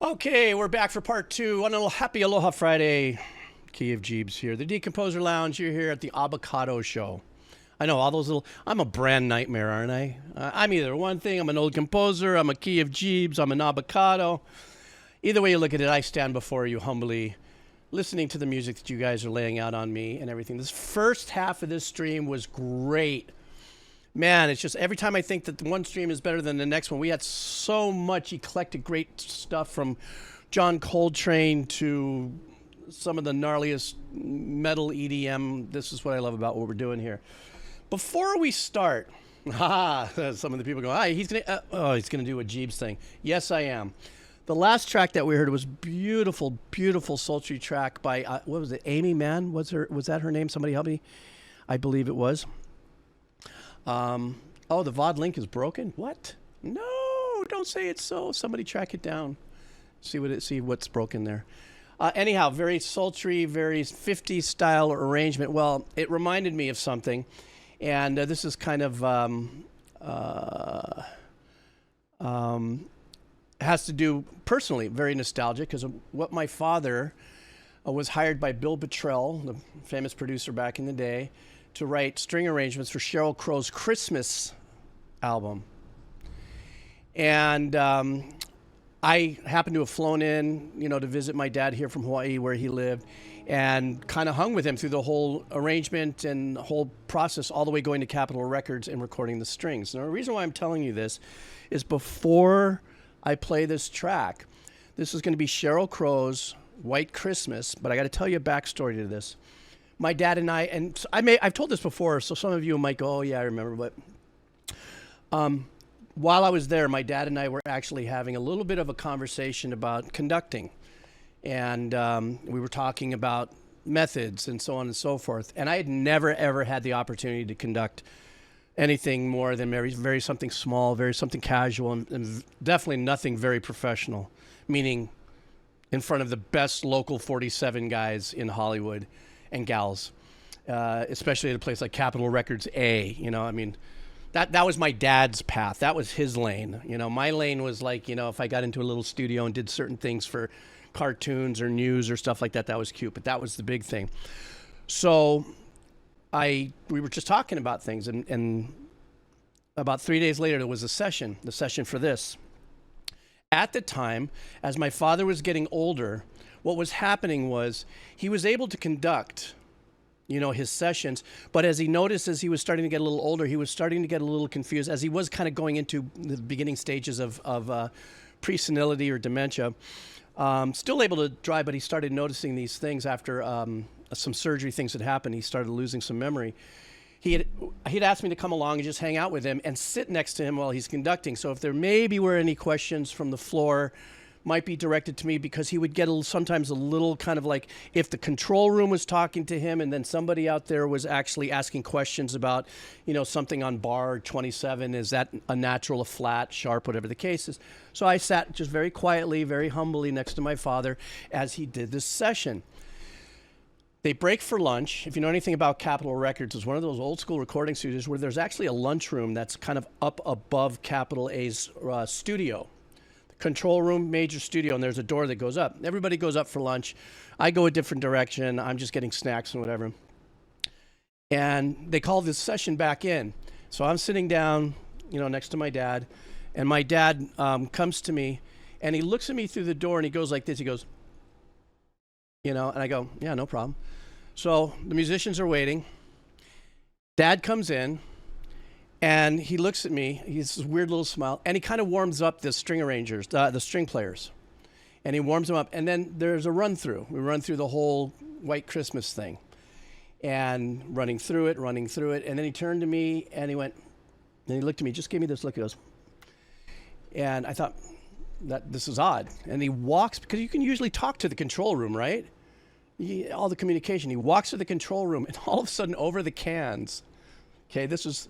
Okay, we're back for part two on a happy Aloha Friday. Key of Jeebs here. The Decomposer Lounge, you're here at the Avocado Show. I know, all those little... I'm a brand nightmare, aren't I? I'm either one thing, I'm an old composer, I'm a Key of Jeebs, I'm an avocado. Either way you look at it, I stand before you humbly, listening to the music that you guys are laying out on me and everything. This first half of this stream was great. Man, it's just every time I think that one stream is better than the next one, we had so much eclectic, great stuff from John Coltrane to some of the gnarliest metal EDM. This is what I love about what we're doing here. Before we start, some of the people go, he's gonna do a Jeebs thing. Yes, I am. The last track that we heard was beautiful, beautiful sultry track by what was it? Amy Mann? Was that her name? Somebody help me. I believe it was. The VOD link is broken. What? No, don't say it's so. Somebody track it down. See what's broken there. Anyhow, very sultry, very 50s style arrangement. Well, it reminded me of something, and this is kind of has to do personally, very nostalgic, because what my father was hired by Bill Bottrell, the famous producer back in the day, to write string arrangements for Sheryl Crow's Christmas album. And I happened to have flown in, to visit my dad here from Hawaii where he lived, and kind of hung with him through the whole arrangement and the whole process, all the way going to Capitol Records and recording the strings. Now, the reason why I'm telling you this is before I play this track, this is going to be Sheryl Crow's White Christmas, but I got to tell you a backstory to this. My dad and I've told this before, so some of you might go, oh yeah, I remember, but while I was there, my dad and I were actually having a little bit of a conversation about conducting, and we were talking about methods and so on and so forth, and I had never ever had the opportunity to conduct anything more than very something small, very something casual, and definitely nothing very professional, meaning in front of the best local 47 guys in Hollywood and gals, especially at a place like Capitol Records A. That was my dad's path. That was his lane. My lane was like, if I got into a little studio and did certain things for cartoons or news or stuff like that, that was cute. But that was the big thing. So we were just talking about things, and about 3 days later, there was the session for this. At the time, as my father was getting older, what was happening was he was able to conduct, his sessions, but as he noticed, as he was starting to get a little older, he was starting to get a little confused, as he was kind of going into the beginning stages of pre-senility or dementia. Still able to drive, but he started noticing these things after some surgery things had happened. He started losing some memory. He'd asked me to come along and just hang out with him and sit next to him while he's conducting. So if there maybe were any questions from the floor, might be directed to me, because he would get sometimes a little kind of like if the control room was talking to him and then somebody out there was actually asking questions about, something on bar 27, is that a natural, a flat, sharp, whatever the case is. So I sat just very quietly, very humbly next to my father as he did this session. They break for lunch. If you know anything about Capitol Records, it's one of those old school recording studios where there's actually a lunchroom that's kind of up above Capitol A's studio. Control room, major studio, and there's a door that goes up. Everybody goes up for lunch. I go a different direction. I'm just getting snacks and whatever. And they call this session back in. So I'm sitting down, next to my dad, and my dad comes to me, and he looks at me through the door, and he goes like this. He goes, and I go, yeah, no problem. So the musicians are waiting. Dad comes in. And he looks at me, he's this weird little smile, and he kind of warms up the string arrangers, the string players. And he warms them up, and then there's a run through. We run through the whole White Christmas thing. And running through it, and then he turned to me, and he looked at me, just gave me this look, he goes, and I thought, that this is odd. And he walks, because you can usually talk to the control room, right? All the communication. He walks to the control room, and all of a sudden, over the cans, okay, this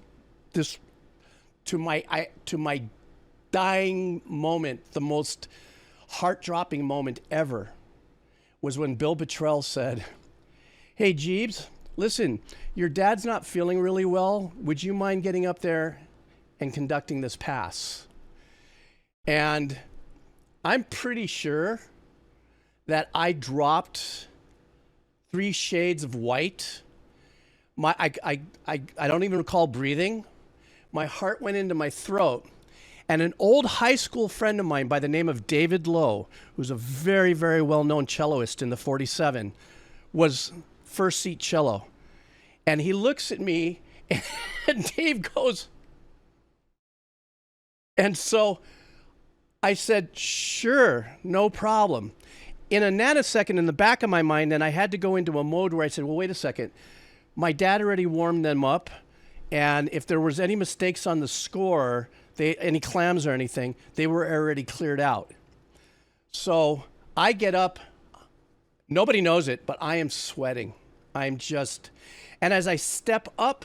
to my dying moment, the most heart-dropping moment ever, was when Bill Bottrell said, "Hey, Jeebs, listen, your dad's not feeling really well. Would you mind getting up there and conducting this pass?" And I'm pretty sure that I dropped 3 shades of white. I don't even recall breathing. My heart went into my throat. And an old high school friend of mine by the name of David Lowe, who's a very, very well-known celloist in the 47, was first seat cello. And he looks at me, and Dave goes, and so I said, sure, no problem. In a nanosecond in the back of my mind, then I had to go into a mode where I said, well, wait a second. My dad already warmed them up, and if there was any mistakes on the score, any clams or anything, they were already cleared out. So I get up. Nobody knows it, but I am sweating. And as I step up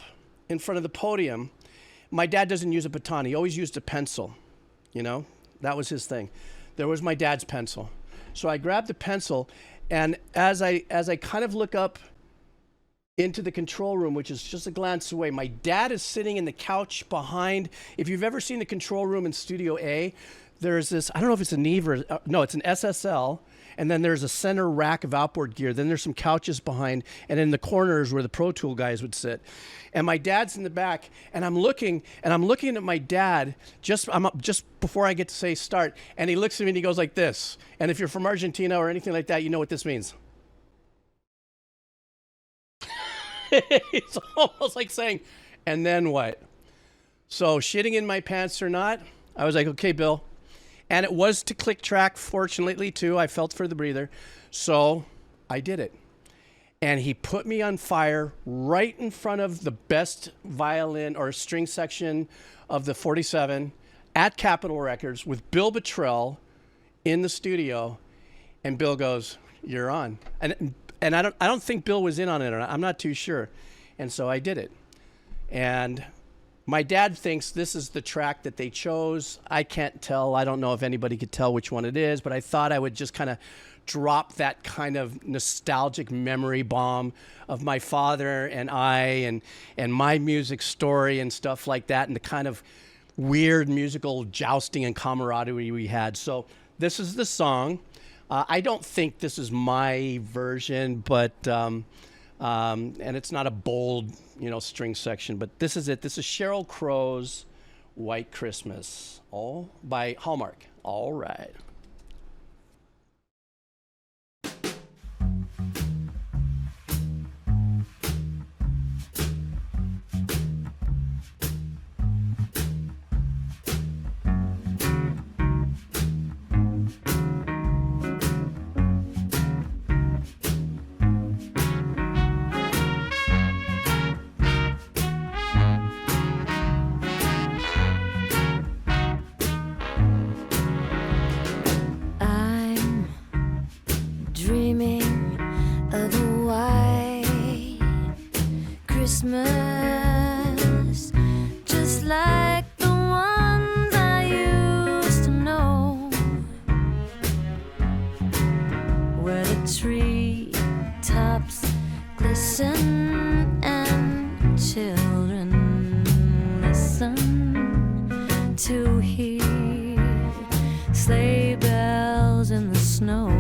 in front of the podium, my dad doesn't use a baton. He always used a pencil, you know? That was his thing. There was my dad's pencil. So I grabbed the pencil, and as I kind of look up into the control room, which is just a glance away, my dad is sitting in the couch behind. If you've ever seen the control room in Studio A, there's this, I don't know if it's a Nier, no, it's an SSL, and then there's a center rack of outboard gear. Then there's some couches behind, and in the corners where the Pro Tool guys would sit. And my dad's in the back, and I'm looking at my dad just before I get to say start, and he looks at me and he goes like this. And if you're from Argentina or anything like that, you know what this means. It's almost like saying, and then what? So shitting in my pants or not, I was like, okay, Bill. And it was to click track, fortunately, too. I felt for the breather. So I did it. And he put me on fire right in front of the best violin or string section of the 47 at Capitol Records with Bill Bottrell in the studio. And Bill goes, you're on. And I don't think Bill was in on it. I'm not too sure. And so I did it. And my dad thinks this is the track that they chose. I can't tell. I don't know if anybody could tell which one it is, but I thought I would just kind of drop that kind of nostalgic memory bomb of my father and I and my music story and stuff like that, and the kind of weird musical jousting and camaraderie we had. So this is the song. I don't think this is my version, but and it's not a bold, string section, but this is it. This is Sheryl Crow's White Christmas, all by Hallmark. All right. Christmas, just like the ones I used to know, where the tree tops glisten and children listen to hear sleigh bells in the snow.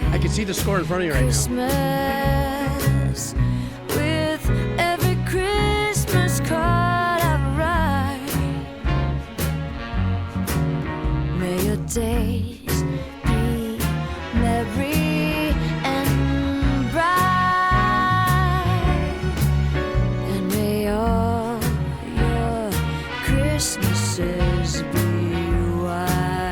I can see the score in front of you right now. Christmas, with every Christmas card I write, may your days be merry and bright, and may all your Christmases be white.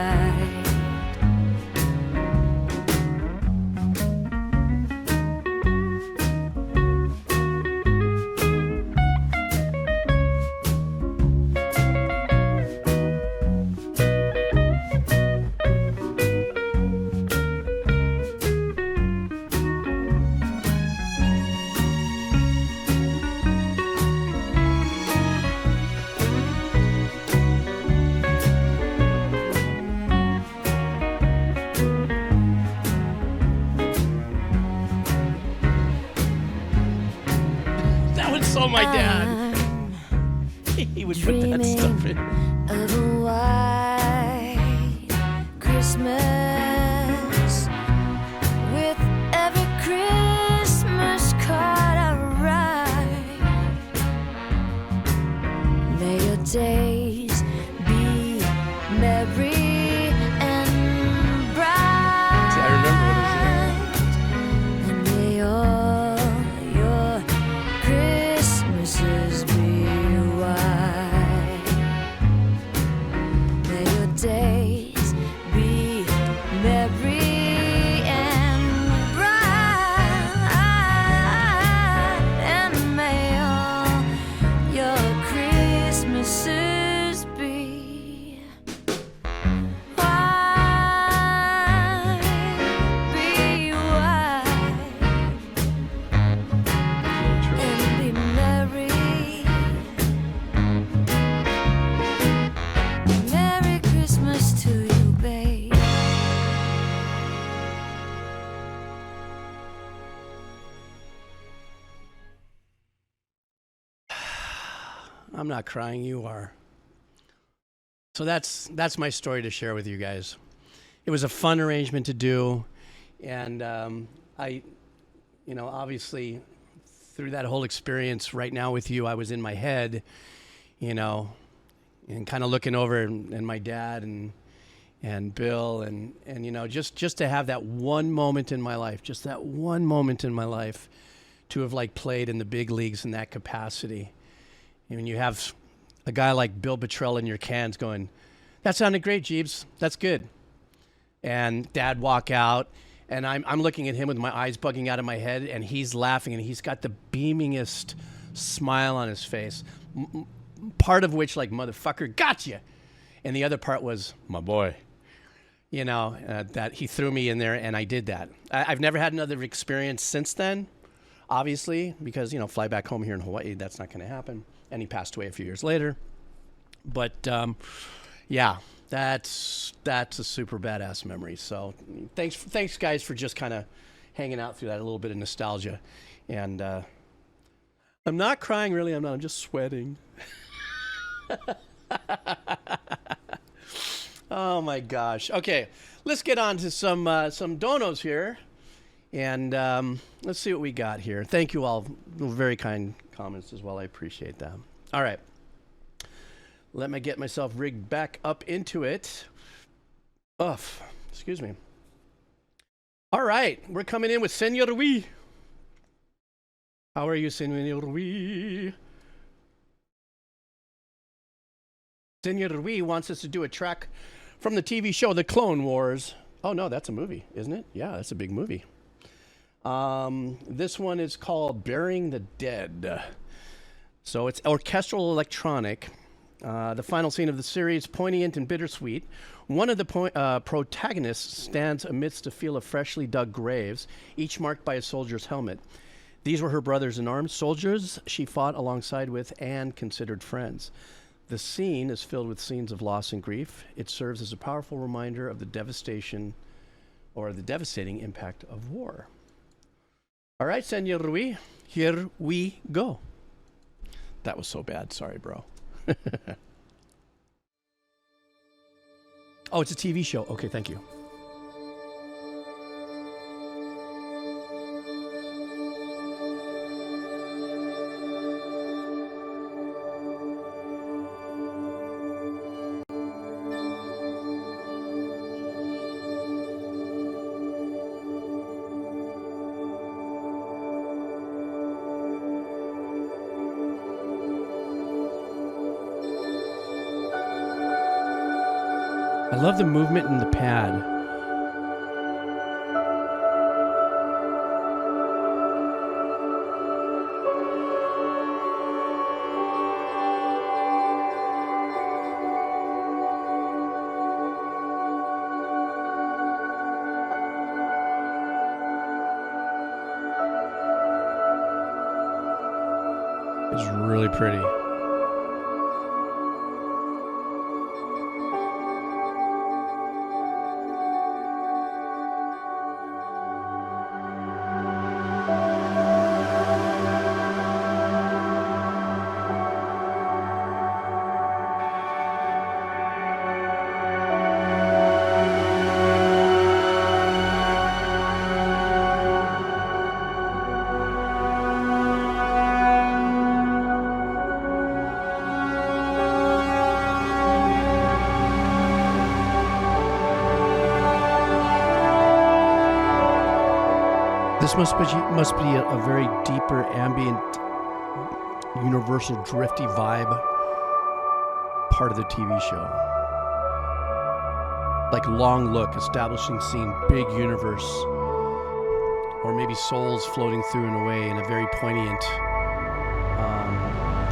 So my dad, he would put that stuff in. Of a white Christmas, with every Christmas card I write. May your days be merry and bright. See, I remember what it was. And may all your Christmases be white. May your days be merry and bright. And may all your Christmases be white. Be white. And be merry. Merry Christmas to you, babe. I'm not crying, you are. So that's my story to share with you guys. It was a fun arrangement to do, and I, obviously through that whole experience right now with you, I was in my head, and kind of looking over and my dad and Bill and just to have that one moment in my life, to have like played in the big leagues in that capacity. And when you have a guy like Bill Bottrell in your cans going, "That sounded great, Jeeves. That's good." And Dad walk out, and I'm looking at him with my eyes bugging out of my head, and he's laughing, and he's got the beamingest smile on his face. Part of which, like, "Motherfucker, gotcha," and the other part was, "My boy." That he threw me in there, and I did that. I've never had another experience since then, obviously, because fly back home here in Hawaii, that's not going to happen. And he passed away a few years later. But yeah, that's a super badass memory. So thanks guys for just kind of hanging out through that, a little bit of nostalgia. And I'm not crying, really. I'm not. I'm just sweating. Oh my gosh. Okay, let's get on to some donos here. And let's see what we got here. Thank you all. Very kind comments as well. I appreciate that. All right. Let me get myself rigged back up into it. Excuse me. All right. We're coming in with Senor Rui. How are you, Senor Rui? Senor Rui wants us to do a track from the TV show The Clone Wars. Oh, no, that's a movie, isn't it? Yeah, that's a big movie. This one is called Burying the Dead. So it's orchestral electronic. The final scene of the series, poignant and bittersweet. One of the protagonists stands amidst a field of freshly dug graves, each marked by a soldier's helmet. These were her brothers in arms, soldiers she fought alongside with and considered friends. The scene is filled with scenes of loss and grief. It serves as a powerful reminder of the devastating impact of war. All right, Senor Rui, here we go. That was so bad. Sorry, bro. Oh, it's a TV show. Okay, thank you. I love the movement in the pad. It's really pretty. This must be a very deeper, ambient, universal, drifty vibe part of the TV show. Like long look, establishing scene, big universe, or maybe souls floating through in a way in a very poignant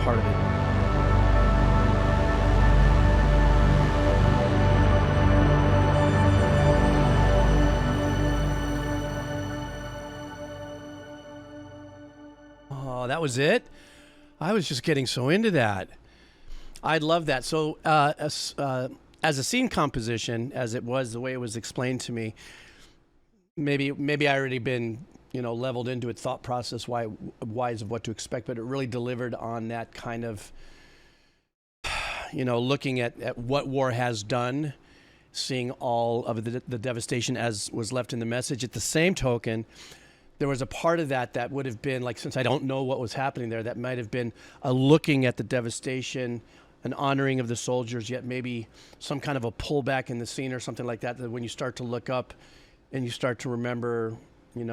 part of it. Oh, that was it? I was just getting so into that. I love that. So as a scene composition, as it was, the way it was explained to me, maybe I already been, leveled into it, thought process wise of what to expect, but it really delivered on that kind of, looking at what war has done, seeing all of the devastation as was left in the message. At the same token, there was a part of that would have been like, since I don't know what was happening there, that might have been a looking at the devastation, an honoring of the soldiers, yet maybe some kind of a pullback in the scene or something like that, that when you start to look up and you start to remember, in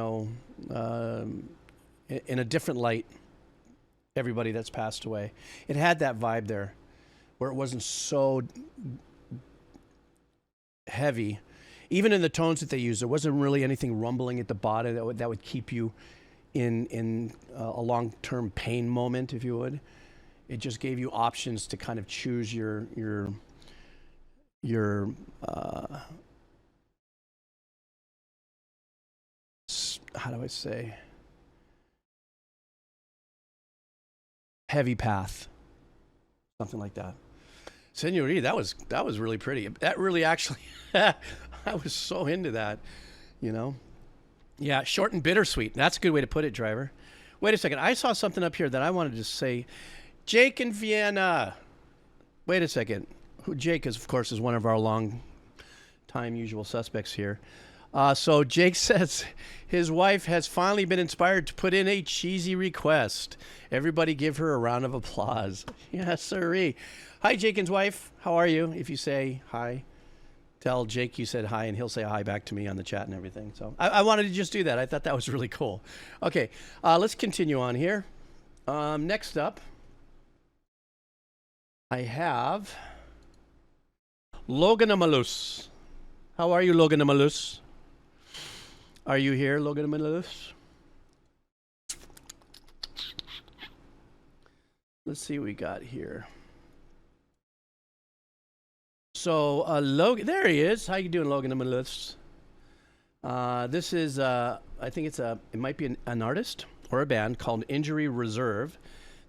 a different light, everybody that's passed away. It had that vibe there where it wasn't so heavy. Even in the tones that they used, there wasn't really anything rumbling at the bottom that would keep you in a long-term pain moment, if you would. It just gave you options to kind of choose your how do I say, heavy path, something like that. Senorita, that was really pretty. That really actually, I was so into that, Yeah, short and bittersweet. That's a good way to put it, driver. Wait a second. I saw something up here that I wanted to say. Jake in Vienna. Wait a second. Jake is, of course, is one of our long-time usual suspects here. So Jake says his wife has finally been inspired to put in a cheesy request. Everybody give her a round of applause. Yes, sirree. Hi, Jaken's wife. How are you? If you say hi, tell Jake you said hi, and he'll say hi back to me on the chat and everything. So I wanted to just do that. I thought that was really cool. Okay, let's continue on here. Next up, I have Loganamalus. How are you, Loganamalus? Are you here, Loganamalus? Let's see what we got here. So, Logan, there he is. How you doing, Loganamalus? This is, I think it might be an artist or a band called Injury Reserve.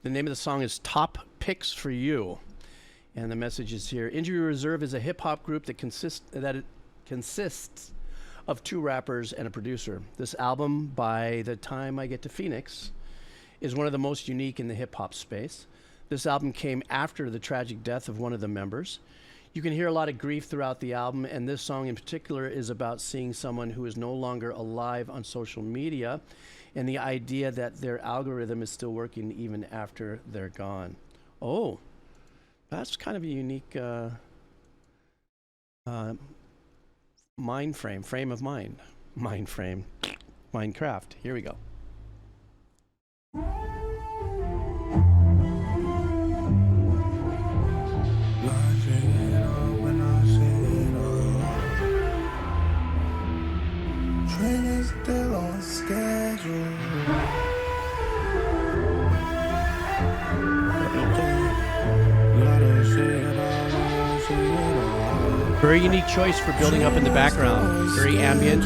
The name of the song is Top Picks for You. And the message is here. Injury Reserve is a hip-hop group that consists of 2 rappers and a producer. This album, By the Time I Get to Phoenix, is one of the most unique in the hip-hop space. This album came after the tragic death of one of the members. You can hear a lot of grief throughout the album, and this song in particular is about seeing someone who is no longer alive on social media and the idea that their algorithm is still working even after they're gone. Oh, that's kind of a unique frame of mind. Minecraft. Here we go. Train is still on schedule. Very unique choice for building up in the background. Very ambient.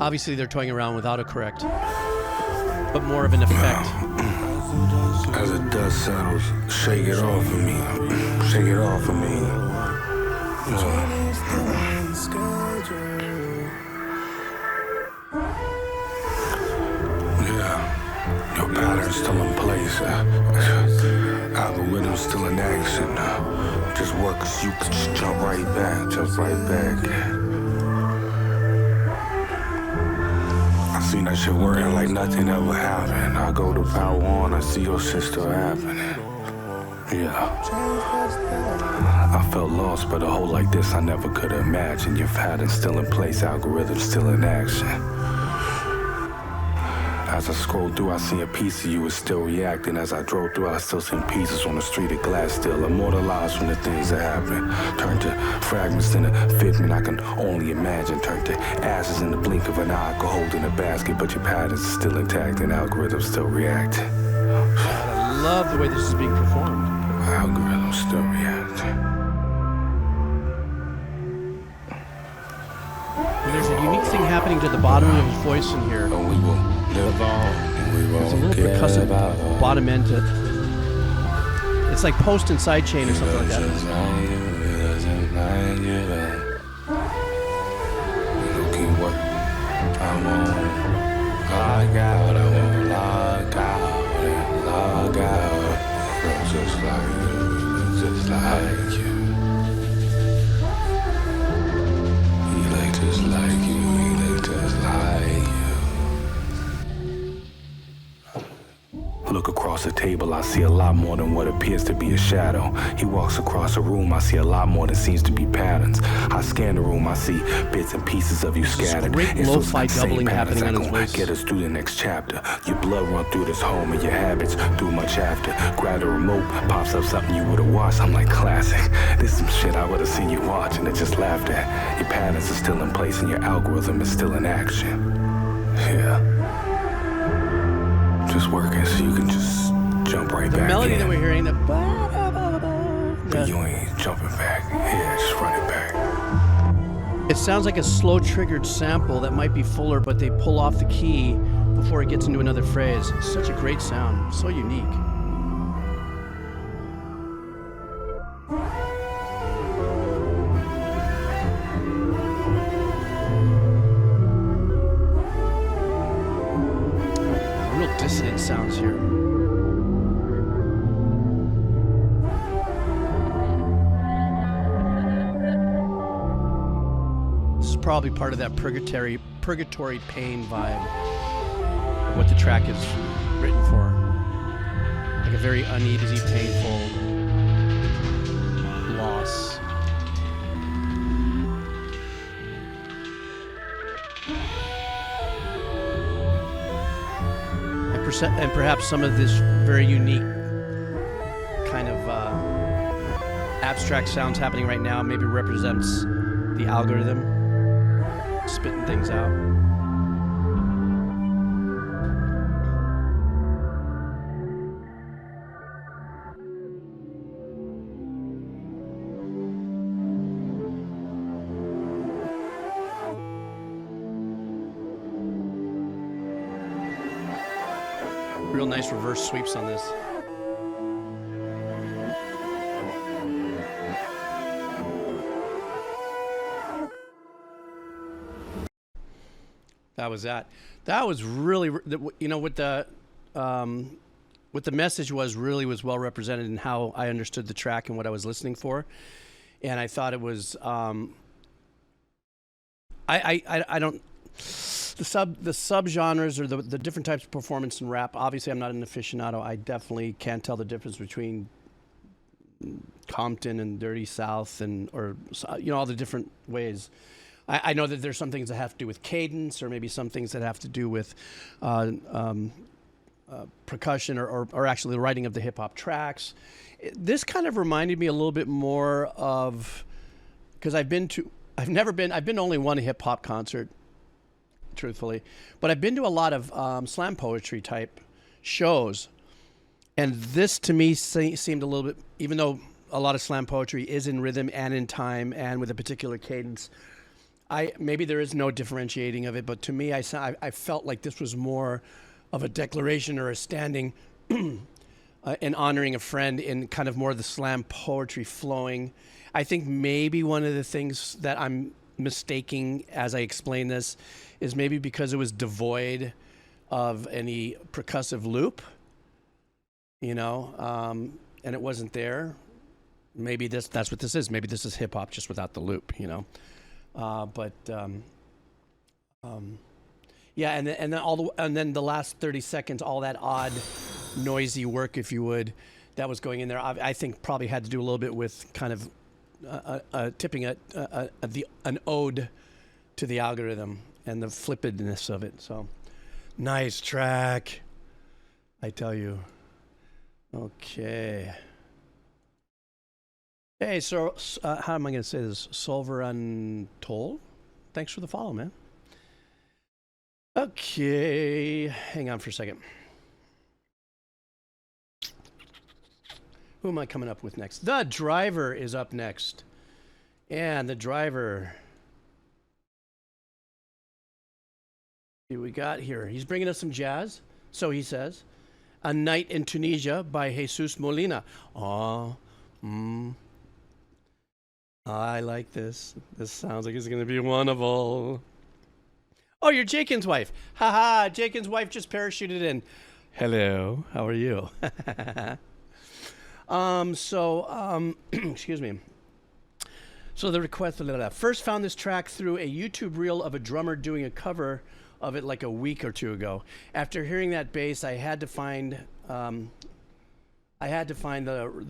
Obviously, they're toying around with autocorrect, but more of an effect. As the dust settles, shake it off of me. Shake it off of me. Yeah, your pattern's still in place. Algorithm still in action. Just work, cause you can just jump right back. I seen that shit working like nothing ever happened. I go to power on, I see your shit still happening. Yeah. I felt lost, but a hole like this I never could imagine. Your pattern still in place, algorithms still in action. As I scroll through, I see a piece of you is still reacting. As I drove through, I still seen pieces on the street of glass, still immortalized from the things that happened. Turned to fragments in a figment I can only imagine. Turned to ashes in the blink of an eye I could hold in a basket, but your patterns are still intact and algorithms still react. I love the way this is being performed. Algorithms still react. And there's a unique thing happening to the bottom of his voice in here. And we will live on. We There's a won't little give percussive up. bottom end to it. It's like post and side chain or something like that. Looking what I want. Log out, I won't log out and log out. Just like you, just like you. He like just like you, he like just like you. Look across the table, I see a lot more than what appears to be a shadow. He walks across the room, I see a lot more than seems to be patterns. I scan the room, I see bits and pieces of you scattered. Great It's those lo-fi same doubling patterns happening that on his gon' voice. get us through the next chapter. Your blood run through this home and your habits through much after. Grab the remote, pops up something you would've watched. I'm like, classic. This is some shit I would've seen you watching and just laughed at. Your patterns are still in place and your algorithm is still in action. Yeah. Just working so you can just jump right The back melody in. that we're hearing, But you ain't jumping back. Yeah, just run it back. it sounds like a slow triggered sample that might be fuller, but they pull off the key before it gets into another phrase. It's such a great sound, so unique. Real dissonant sounds here. This is probably part of that purgatory pain vibe of what the track is written for. Like a very uneasy, painful loss. And perhaps some of this very unique kind of abstract sounds happening right now maybe represents the algorithm spitting things out. Real nice reverse sweeps on this. That was that. That was really, you know, what the message was really was well represented in how I understood the track and what I was listening for, and I thought it was. I don't. The subgenres or the different types of performance in rap. Obviously, I'm not an aficionado. I definitely can't tell the difference between Compton and Dirty South or all the different ways. I know that there's some things that have to do with cadence, or maybe some things that have to do with percussion or actually the writing of the hip hop tracks. This kind of reminded me a little bit more of, because I've been to only one hip hop concert, truthfully, but I've been to a lot of slam poetry type shows, and this to me seemed a little bit, even though a lot of slam poetry is in rhythm and in time and with a particular cadence, maybe there is no differentiating of it, but to me I felt like this was more of a declaration or a standing and honoring a friend in kind of more of the slam poetry flowing. I think maybe one of the things that I'm mistaking as I explain this is maybe because it was devoid of any percussive loop, and it wasn't there. Maybe that's what this is. Maybe this is hip hop just without the loop, yeah, and then the last 30 seconds, all that odd, noisy work, if you would, that was going in there. I think probably had to do a little bit with kind of tipping an ode to the algorithm and the flippedness of it. So nice track, I tell you. Okay. Hey, so how am I going to say this? Solver Untold? Thanks for the follow, man. Okay, hang on for a second. Who am I coming up with next? The Driver is up next. And The Driver. See what we got here. He's bringing us some jazz, so he says. A Night in Tunisia by Jesus Molina. I like this. This sounds like it's going to be wonderful. Oh, you're Jakin's wife. Haha, Jakin's wife just parachuted in. Hello, how are you? Excuse me. So the request, first found this track through a YouTube reel of a drummer doing a cover of it like a week or two ago. After hearing that bass, I had to find the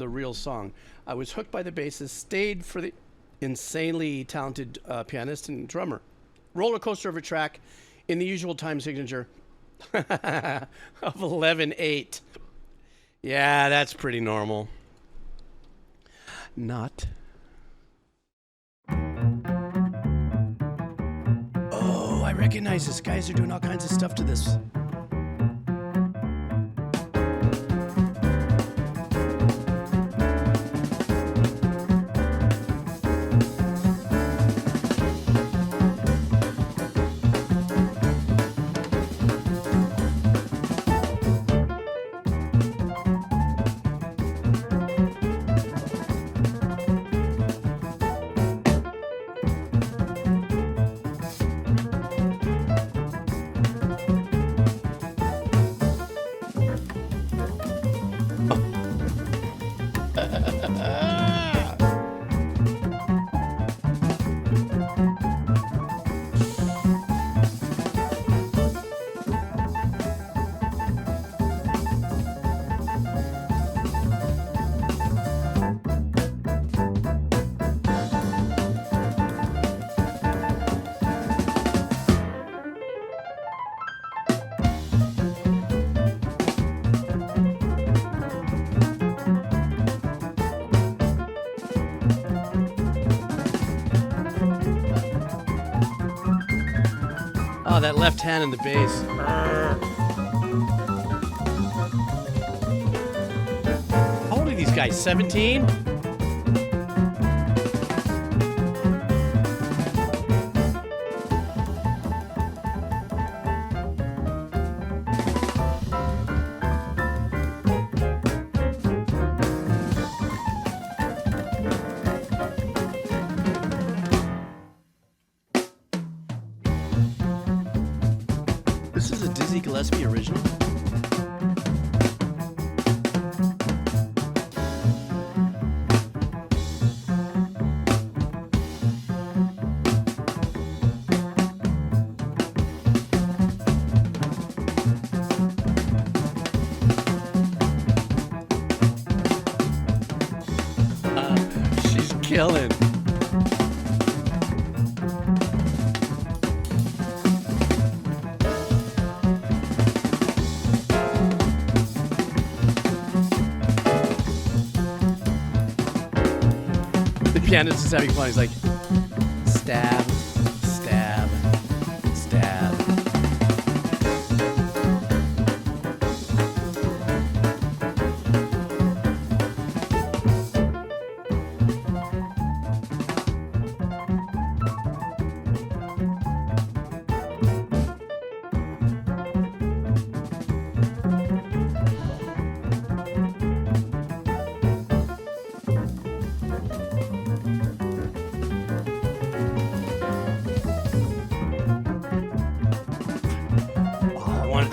real song. I was hooked by the bassist, stayed for the insanely talented pianist and drummer. Roller coaster of a track in the usual time signature of 11/8. Yeah, that's pretty normal. Not. Oh, I recognize this. Guys are doing all kinds of stuff to this. Oh, that left hand in the bass. How old are these guys? 17? Gillespie original. She's killing. Pianist is having fun. He's like, stab, stab, stab.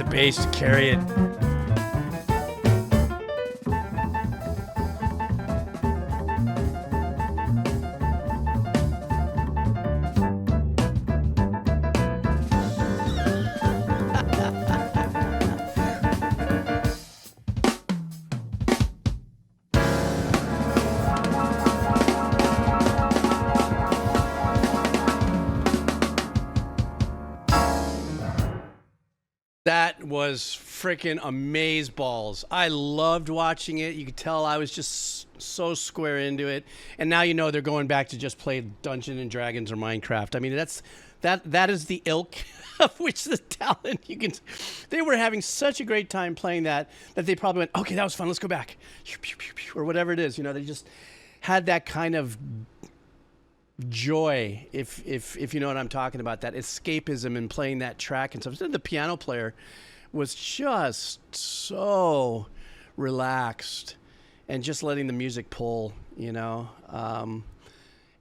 Bass to carry it. was freaking amazeballs. I loved watching it. You could tell I was just so square into it. And now they're going back to just play Dungeons and Dragons or Minecraft. I mean, that is the ilk of which the talent you can. They were having such a great time playing that they probably went, okay, that was fun. Let's go back, or whatever it is. They just had that kind of joy, if you know what I'm talking about, that escapism in playing that track and stuff. The piano player was just so relaxed and just letting the music pull, and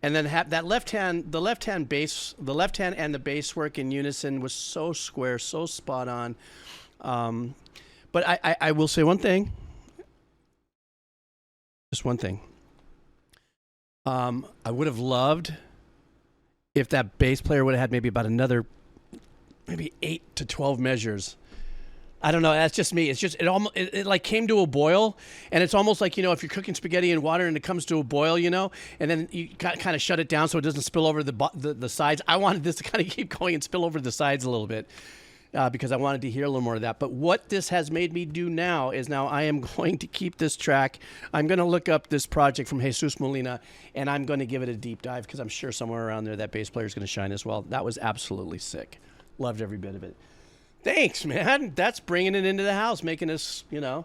then that left hand, the left hand and the bass work in unison was so square, so spot on. But I will say one thing, just one thing. I would have loved if that bass player would have had maybe about another, maybe 8 to 12 measures. I don't know. That's just me. It's just it like came to a boil, and it's almost like if you're cooking spaghetti in water and it comes to a boil, and then you kind of shut it down so it doesn't spill over the sides. I wanted this to kind of keep going and spill over the sides a little bit. Because I wanted to hear a little more of that. But what this has made me do now is I am going to keep this track. I'm going to look up this project from Jesus Molina, and I'm going to give it a deep dive because I'm sure somewhere around there that bass player is going to shine as well. That was absolutely sick. Loved every bit of it. Thanks, man. That's bringing it into the house, making us, And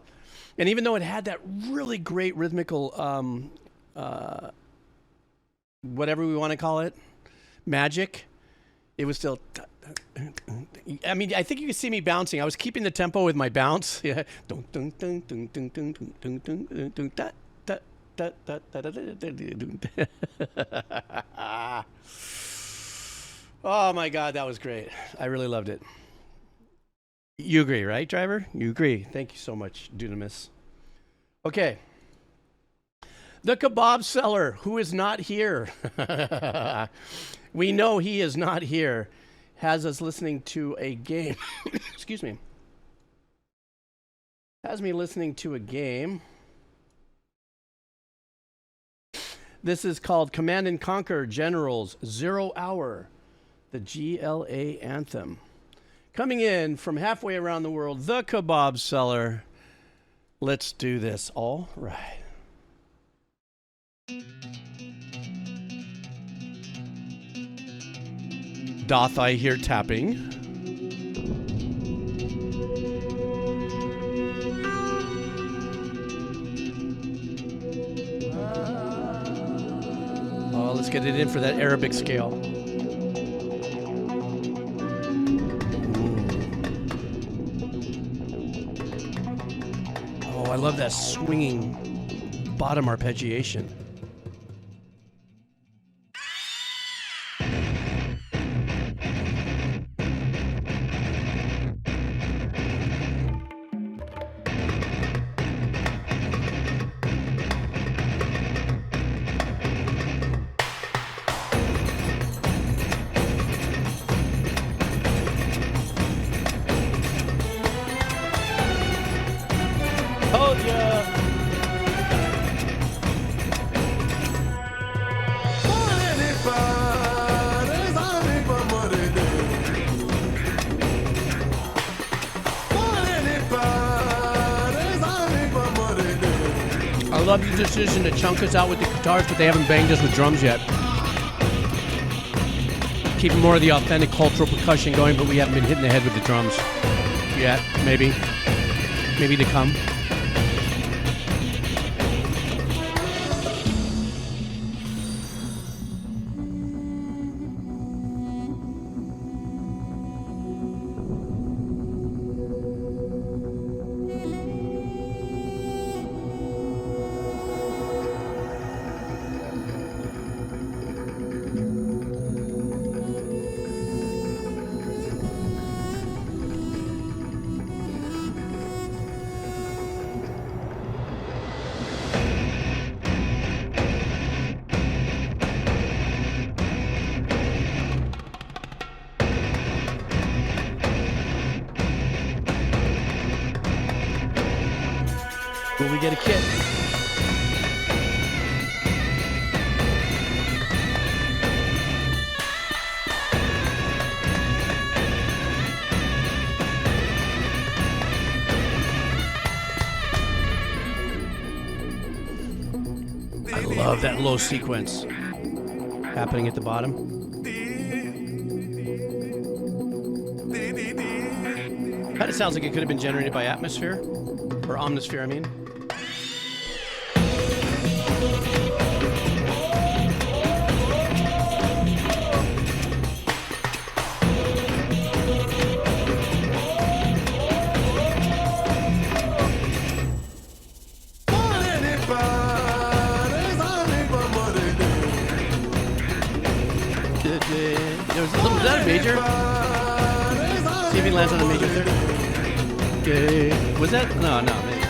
even though it had that really great rhythmical, whatever we want to call it, magic, it was still... I mean, I think you can see me bouncing. I was keeping the tempo with my bounce. Yeah. Oh my God, that was great. I really loved it. You agree, right, driver? You agree. Thank you so much, Dunamis. Okay. The kebab seller, who is not here. We know he is not here. Has us listening to a game. Excuse me. Has me listening to a game. This is called Command and Conquer Generals 0 Hour, the GLA Anthem. Coming in from halfway around the world, the kebab seller. Let's do this. All right. Doth I hear tapping? Oh, let's get it in for that Arabic scale. Oh, I love that swinging bottom arpeggiation. I love your decision to chunk us out with the guitars, but they haven't banged us with drums yet. Keeping more of the authentic cultural percussion going, but we haven't been hitting the head with the drums yet. Maybe to come. Will we get a kit? love that low sequence happening at the bottom. Kind of sounds like it could have been generated by Atmosphere, or Omnisphere, I mean. Was that a major? See if he lands on a major third. Okay. Was that? No, no. Maybe.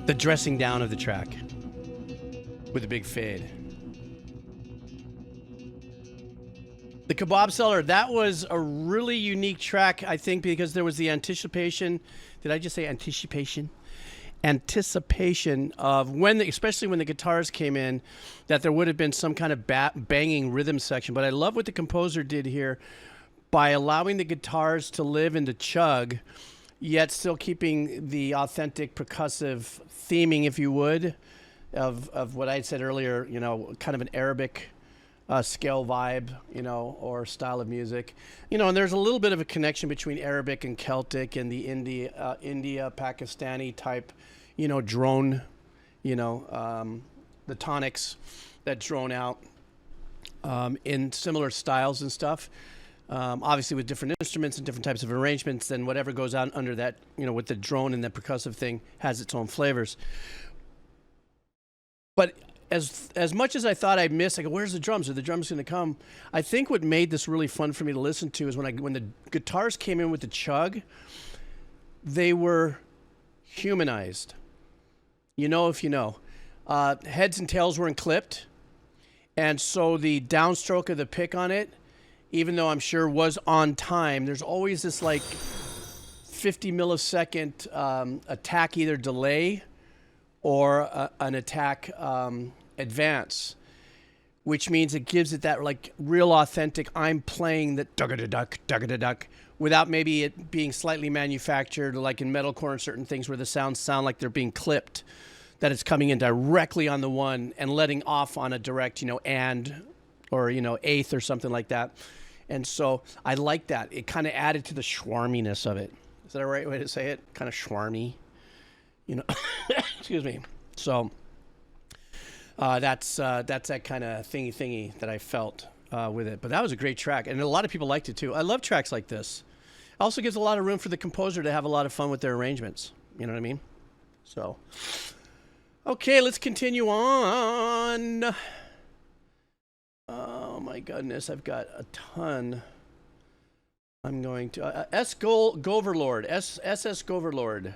The dressing down of the track with a big fade. The Kebab Seller, that was a really unique track, I think, because there was the anticipation. Did I just say anticipation? Anticipation of when, especially when the guitars came in, that there would have been some kind of banging rhythm section. But I love what the composer did here by allowing the guitars to live in the chug, yet still keeping the authentic percussive theming, if you would, of what I had said earlier, you know, kind of an Arabic scale vibe, you know, or style of music. You know, and there's a little bit of a connection between Arabic and Celtic and the India, Pakistani type, you know, drone, you know, the tonics that drone out in similar styles and stuff. Obviously with different instruments and different types of arrangements, then whatever goes on under that, you know, with the drone and the percussive thing has its own flavors. But as much as I thought I'd miss, I go, where's the drums? Are the drums going to come? I think what made this really fun for me to listen to is when the guitars came in with the chug, they were humanized. You know if you know. Heads and tails weren't clipped, and so the downstroke of the pick on it, even though I'm sure was on time, there's always this like 50 millisecond attack, either delay or an attack advance, which means it gives it that like real authentic, I'm playing the dugga-da-duck, without maybe it being slightly manufactured, like in metalcore and certain things where the sounds sound like they're being clipped, that it's coming in directly on the one and letting off on a direct, you know, and, or, you know, eighth or something like that. And so I like that. It kind of added to the schwarminess of it. Is that a right way to say it? Kind of schwarmy, you know, excuse me. So that's that kind of thingy that I felt with it. But that was a great track. And a lot of people liked it too. I love tracks like this. It also gives a lot of room for the composer to have a lot of fun with their arrangements. You know what I mean? So, okay, let's continue on. Oh my goodness, I've got a ton. I'm going to Goverlord, SS Goverlord.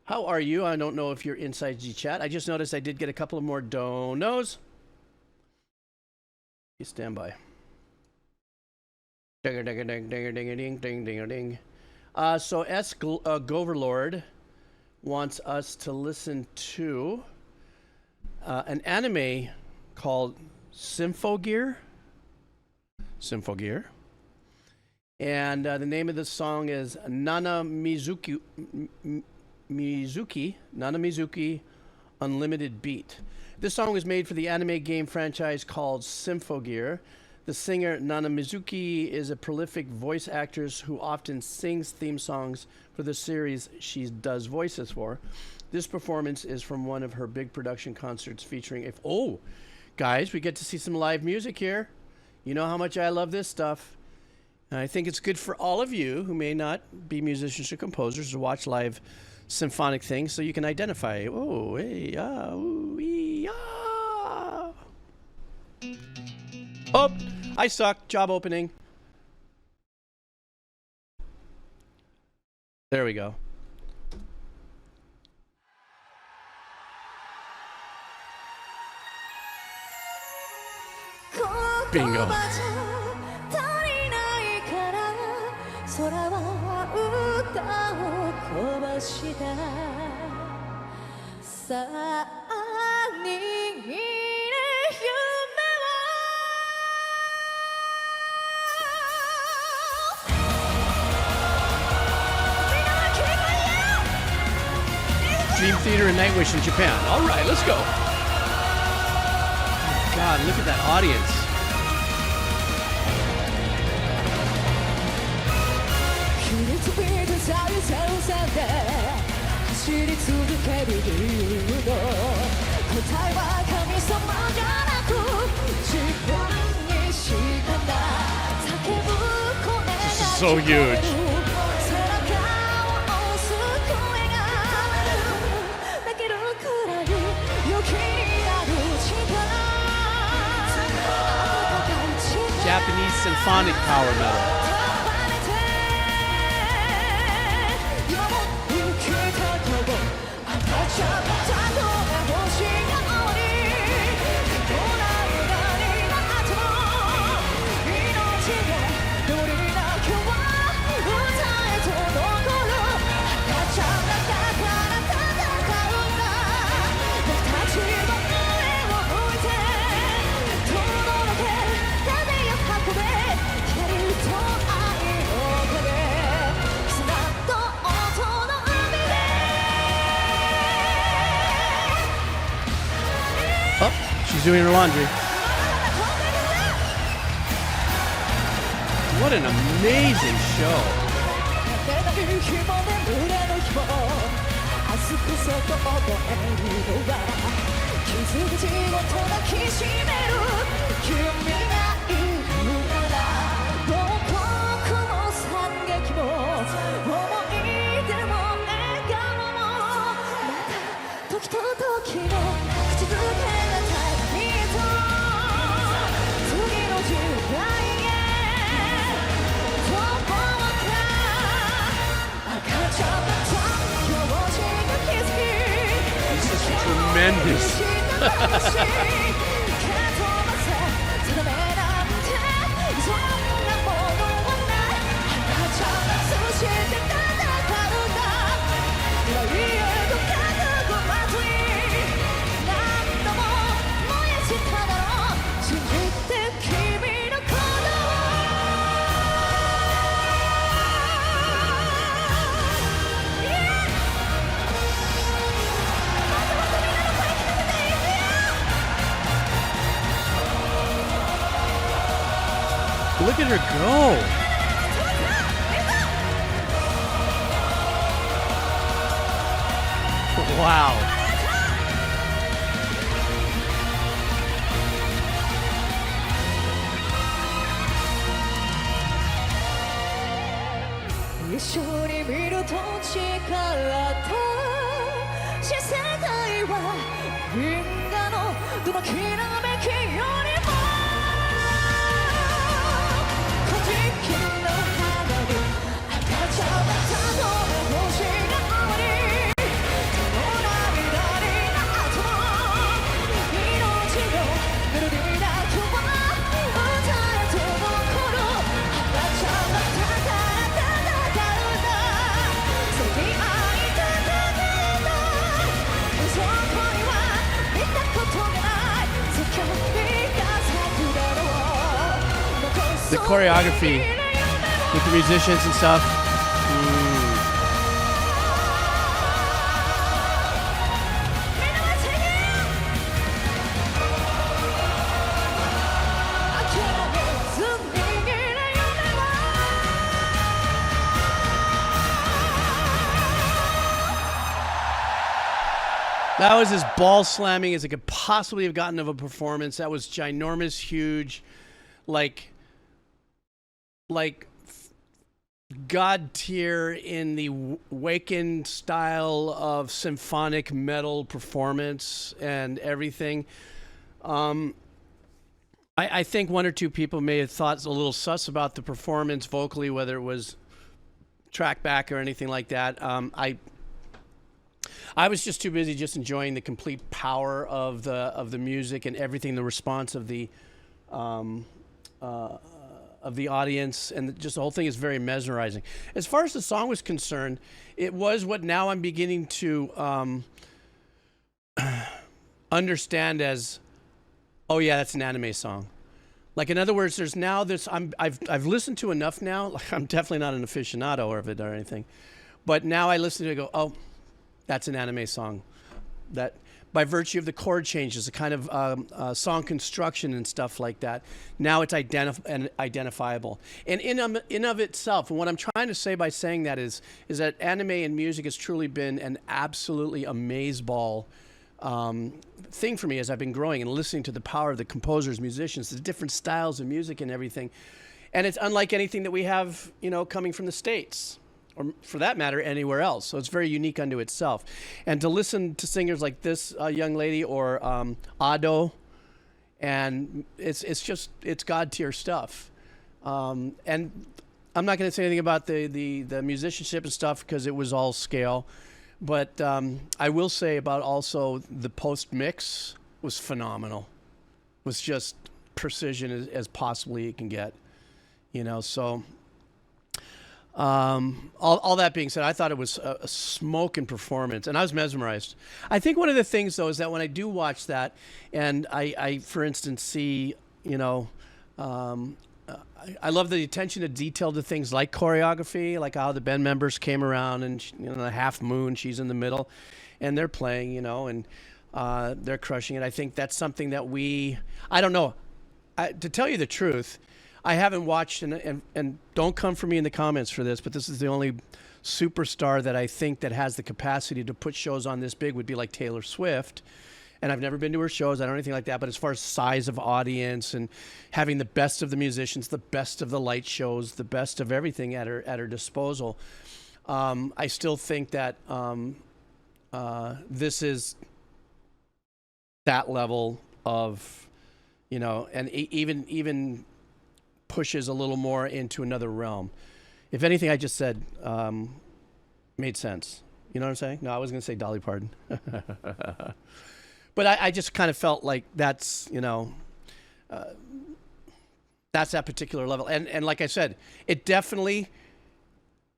How are you? I don't know if you're inside G chat. I just noticed I did get a couple of more donos. You stand by. Ding ding ding ding ding ding ding ding ding. So Goverlord wants us to listen to an anime called Symphogear. And the name of the song is Nana Mizuki, Unlimited Beat. This song was made for the anime game franchise called Symphogear. The singer Nana Mizuki is a prolific voice actress who often sings theme songs for the series she does voices for. This performance is from one of her big production concerts featuring guys, we get to see some live music here. You know how much I love this stuff. And I think it's good for all of you who may not be musicians or composers to watch live symphonic things so you can identify. Oh, hey, ooh, ee, ah. Oh, I suck. Job opening. There we go. Bingo. 空は歌をこぼしたさあ握れ夢を Dream Theater and Nightwish in Japan. All right, let's go. God, look at that audience. 走り続ける理由の答えは神様じゃなく自分にしかない叫ぶ声が So huge. 背中を押す声が泣けるくらい勇気になる力 Japanese symphonic power metal. Oh, she's doing her laundry. What an amazing show. 'Look at her go. Wow. The choreography with the musicians and stuff. That was as ball slamming as it could possibly have gotten of a performance. That was ginormous, huge, like God tier in the Waken style of symphonic metal performance and everything. I think one or two people may have thought a little sus about the performance vocally, whether it was track back or anything like that. I was just too busy just enjoying the complete power of the music and everything, the response of the the audience, and just the whole thing is very mesmerizing. As far as the song was concerned, it was what now I'm beginning to understand as, oh yeah, that's an anime song. Like, in other words, there's now this. I've listened to enough now. Like, I'm definitely not an aficionado of it or anything, but now I listen to it and go, oh, that's an anime song. That, by virtue of the chord changes, the kind of song construction and stuff like that, now it's identifiable. And in of itself, and what I'm trying to say by saying that is that anime and music has truly been an absolutely amazeball thing for me as I've been growing and listening to the power of the composers, musicians, the different styles of music and everything. And it's unlike anything that we have, coming from the States, or for that matter, anywhere else. So it's very unique unto itself. And to listen to singers like this young lady or Ado, and it's God tier stuff. And I'm not going to say anything about the musicianship and stuff because it was all scale. But I will say about also the post mix was phenomenal. It was just precision as possibly it can get, So all that being said, I thought it was a smoking performance, and I was mesmerized. I think one of the things though is that when I do watch that, and I for instance see, I love the attention to detail to things like choreography, like how the band members came around and, the half moon, she's in the middle, and they're playing, and they're crushing it. I think that's something that I don't know. To tell you the truth, I haven't watched, and don't come for me in the comments for this, but this is the only superstar that I think that has the capacity to put shows on this big would be like Taylor Swift. And I've never been to her shows. I don't know anything like that. But as far as size of audience and having the best of the musicians, the best of the light shows, the best of everything at her disposal, I still think that this is that level of, and even pushes a little more into another realm. If anything I just said made sense. You know what I'm saying? No, I was going to say Dolly Parton. But I just kind of felt like that's, that's that particular level. And like I said, it definitely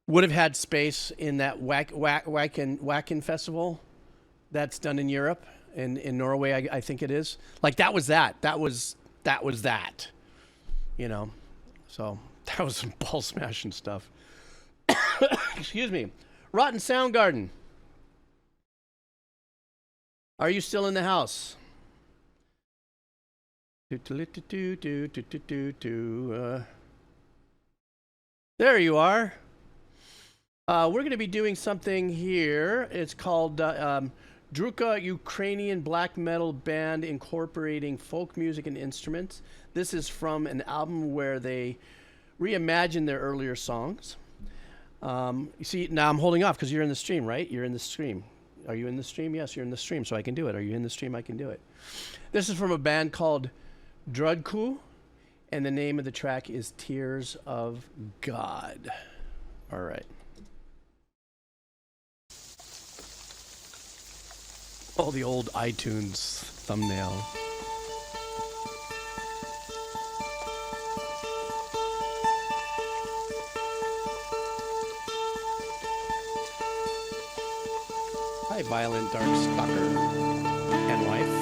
would have had space in that Wacken festival that's done in Europe, in Norway, I think it is. Like that was that. So that was some ball smashing stuff. Excuse me. Rotten Soundgarden. Are you still in the house? There you are. We're going to be doing something here. It's called Drudkh, Ukrainian black metal band incorporating folk music and instruments. This is from an album where they reimagined their earlier songs. You see, now I'm holding off because you're in the stream, right? You're in the stream. Are you in the stream? Yes, you're in the stream, so I can do it. Are you in the stream? I can do it. This is from a band called Drudkh, and the name of the track is Tears of God. All right. Oh, the old iTunes thumbnail. Hi, Violent Dark Stalker and wife.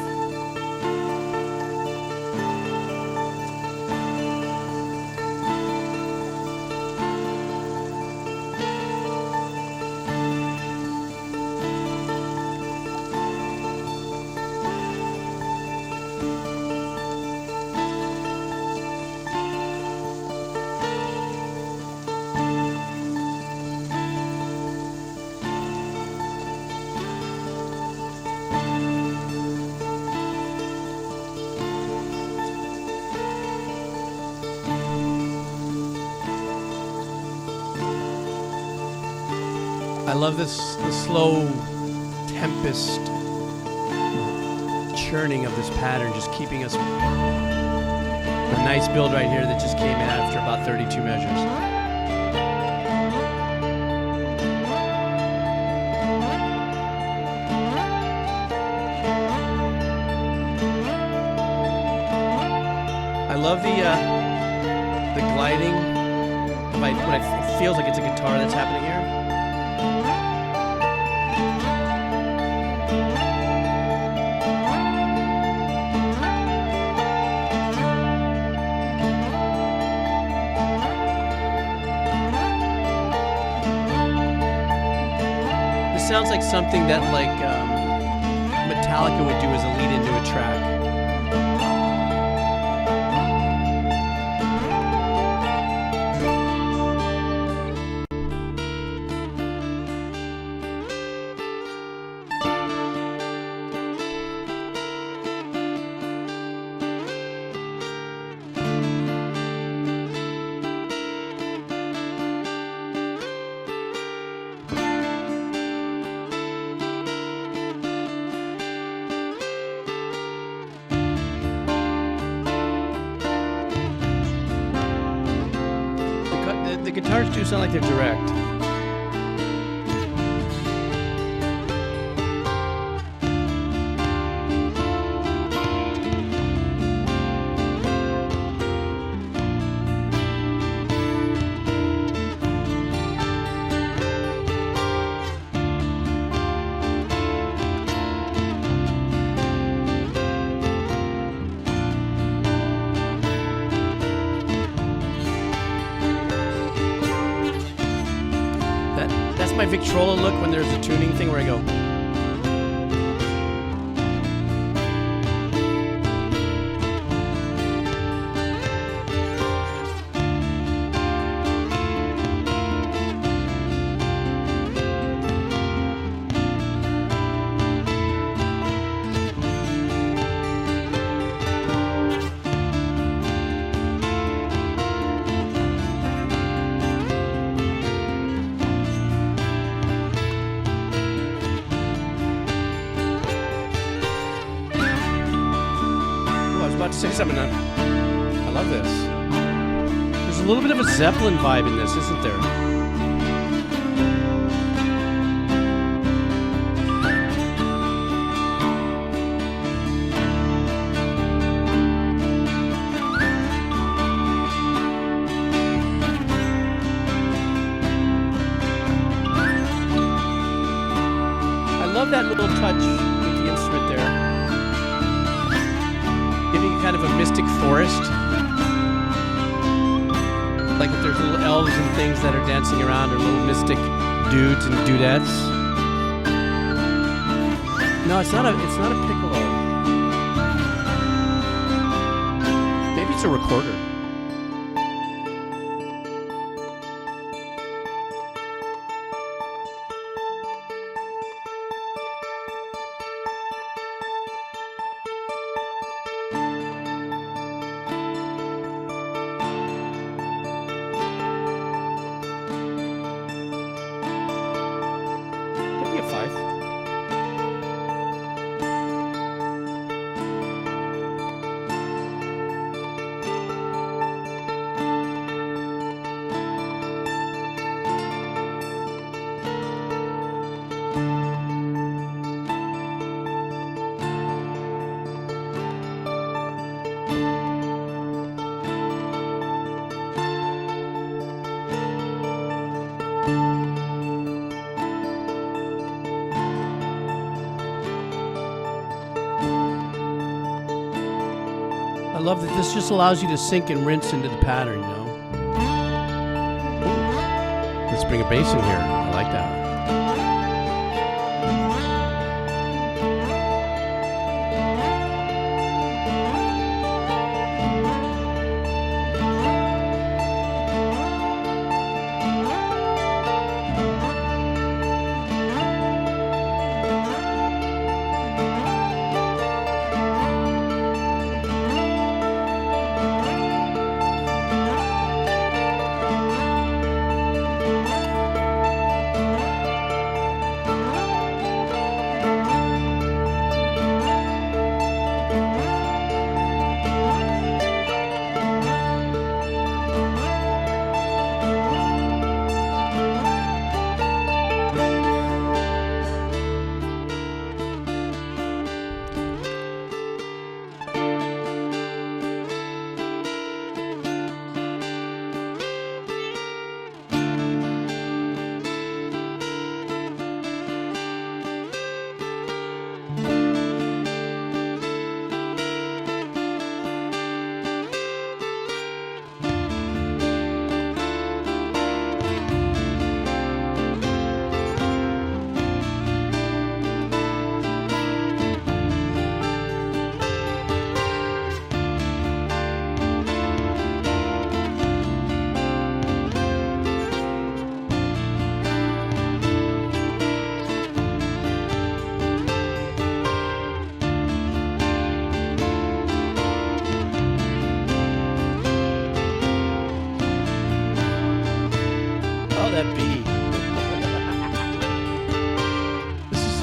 I love the slow tempest churning of this pattern, just keeping us. A nice build right here that just came in after about 32 measures. I love the gliding it feels like it's a guitar that's happening here. This sounds like something that Metallica would do as a lead into a track. The guitars do sound like they're direct. That's my Victrola look when there's a tuning thing where I go. To say something. I love this. There's a little bit of a Zeppelin vibe in this, isn't there? I love that little touch with the instrument there. Kind of a mystic forest. Like if there's little elves and things that are dancing around, or little mystic dudes and dudettes. No, it's not a piccolo. Maybe it's a recorder. I love that this just allows you to sink and rinse into the pattern, you know? Let's bring a bass in here. I like that.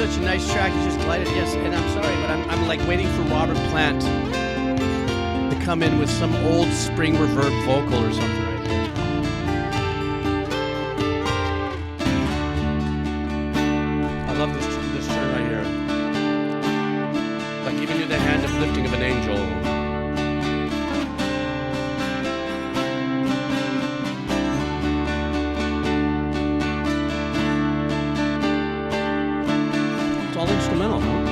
such a nice track. You just glided. Yes, and I'm sorry, but I'm like waiting for Robert Plant to come in with some old spring reverb vocal or something right here. I love this turn right here. Like giving you the hand of lifting of an angel. All instrumental, huh?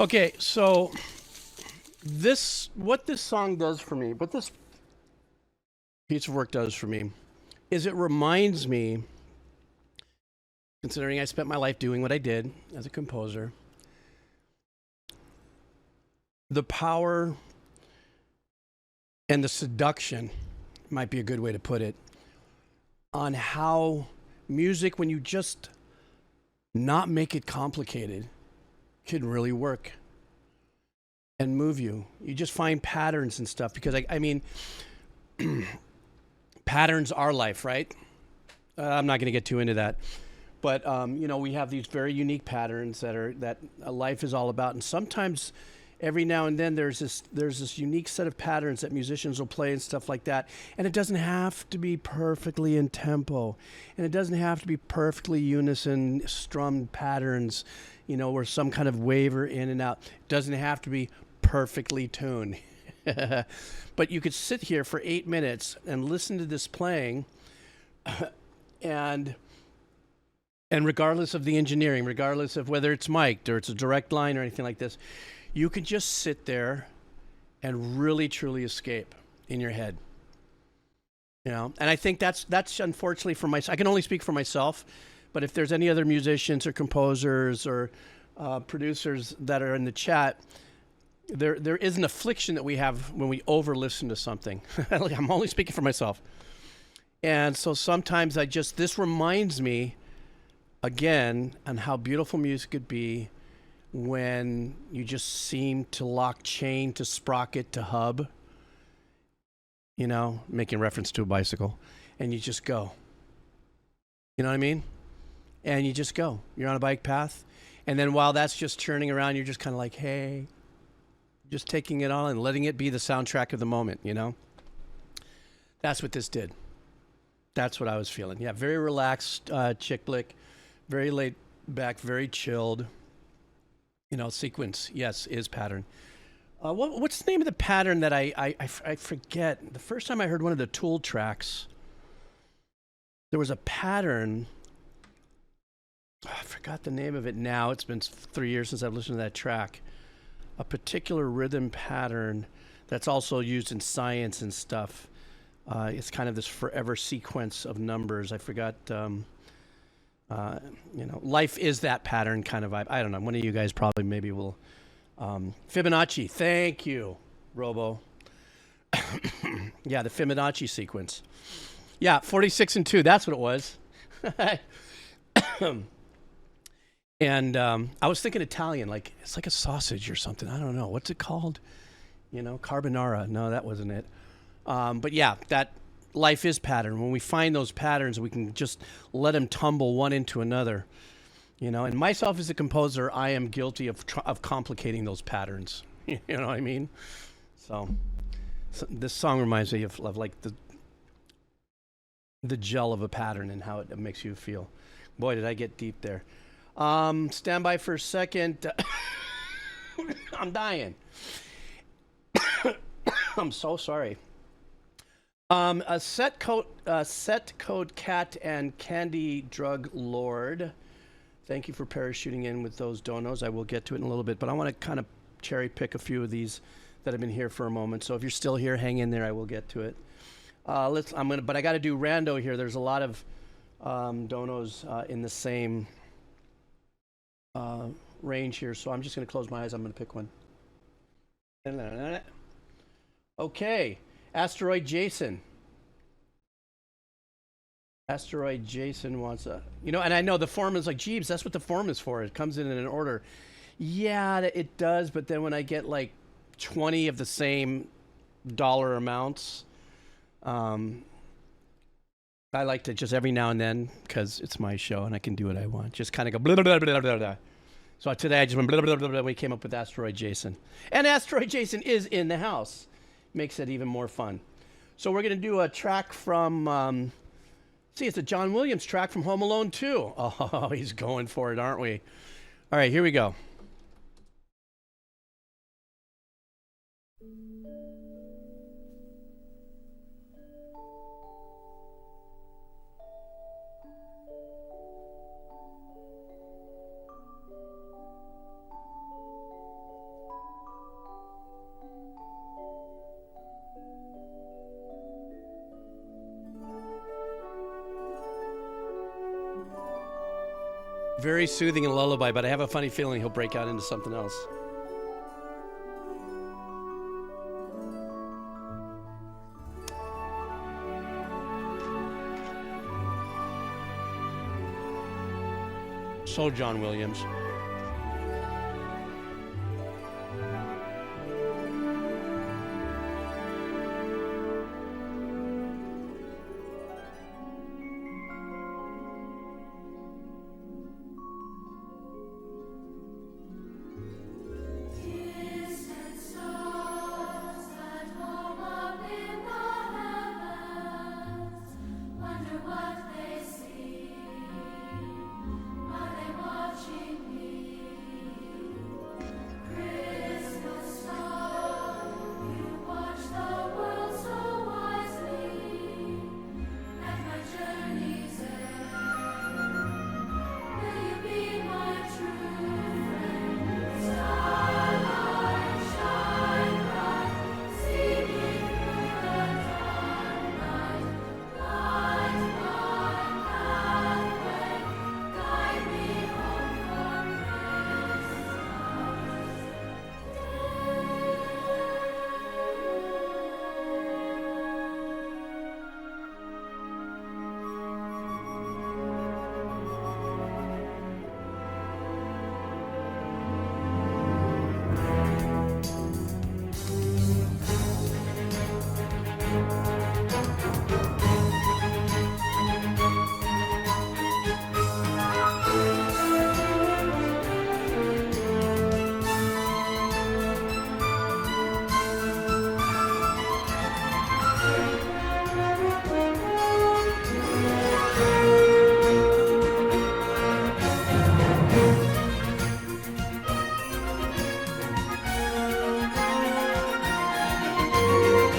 Okay, so what this song does for me, what this piece of work does for me, is it reminds me, considering I spent my life doing what I did as a composer, the power and the seduction, might be a good way to put it, on how music, when you just not make it complicated, can really work and move you. You just find patterns and stuff, because I mean, patterns are life, right? I'm not going to get too into that, but you know, we have these very unique patterns that life is all about, and sometimes every now and then there's this unique set of patterns that musicians will play and stuff like that, and it doesn't have to be perfectly in tempo, and it doesn't have to be perfectly unison strummed patterns, you know, or some kind of waver in and out. It doesn't have to be perfectly tuned. But you could sit here for 8 minutes and listen to this playing, and regardless of the engineering, regardless of whether it's mic'd or it's a direct line or anything like this, you can just sit there and really truly escape in your head. You know, and I think that's unfortunately for myself. I can only speak for myself, but if there's any other musicians or composers or producers that are in the chat, there is an affliction that we have when we over listen to something. I'm only speaking for myself. And so sometimes this reminds me again on how beautiful music could be when you just seem to lock chain to sprocket to hub, you know, making reference to a bicycle, and you just go. You know what I mean? And you just go. You're on a bike path, and then while that's just churning around, you're just kind of like, hey, just taking it on and letting it be the soundtrack of the moment, you know? That's what this did. That's what I was feeling. Yeah, very relaxed chick flick, very laid back, very chilled. You know, sequence, yes, is pattern. What's the name of the pattern that I forget? The first time I heard one of the Tool tracks, there was a pattern. Oh, I forgot the name of it now. It's been 3 years since I've listened to that track. A particular rhythm pattern that's also used in science and stuff. It's kind of this forever sequence of numbers. I forgot, you know, life is that pattern kind of vibe. I don't know. One of you guys probably maybe will. Fibonacci. Thank you, Robo. Yeah, the Fibonacci sequence. Yeah, 46 and 2. That's what it was. And I was thinking Italian, like it's like a sausage or something. I don't know. What's it called? You know, carbonara. No, that wasn't it. But yeah, that life is pattern. When we find those patterns, we can just let them tumble one into another. You know, and myself as a composer, I am guilty of complicating those patterns. You know what I mean? So this song reminds me of like the gel of a pattern and how it makes you feel. Boy, did I get deep there. Stand by for a second. I'm dying. I'm so sorry. A set code cat and candy drug lord Thank you for parachuting in with those donos. I will get to it in a little bit, but I want to kind of cherry pick a few of these that have been here for a moment. So if you're still here, hang in there. I will get to it. But I got to do rando here. There's a lot of donos in the same range here, so I'm just going to close my eyes. I'm going to pick one. Okay, Asteroid Jason. Asteroid Jason wants a, and I know the form is like, Jeeves, that's what the form is for. It comes in an order. Yeah, it does, but then when I get like 20 of the same dollar amounts, I like to just every now and then, because it's my show and I can do what I want, just kind of go blah, blah, blah, blah, blah, blah. So today I just went blah, blah, blah, blah. We came up with Asteroid Jason. And Asteroid Jason is in the house. Makes it even more fun. So we're going to do a track from, it's a John Williams track from Home Alone 2. Oh, he's going for it, aren't we? All right, here we go. Very soothing and lullaby, but I have a funny feeling he'll break out into something else. So John Williams.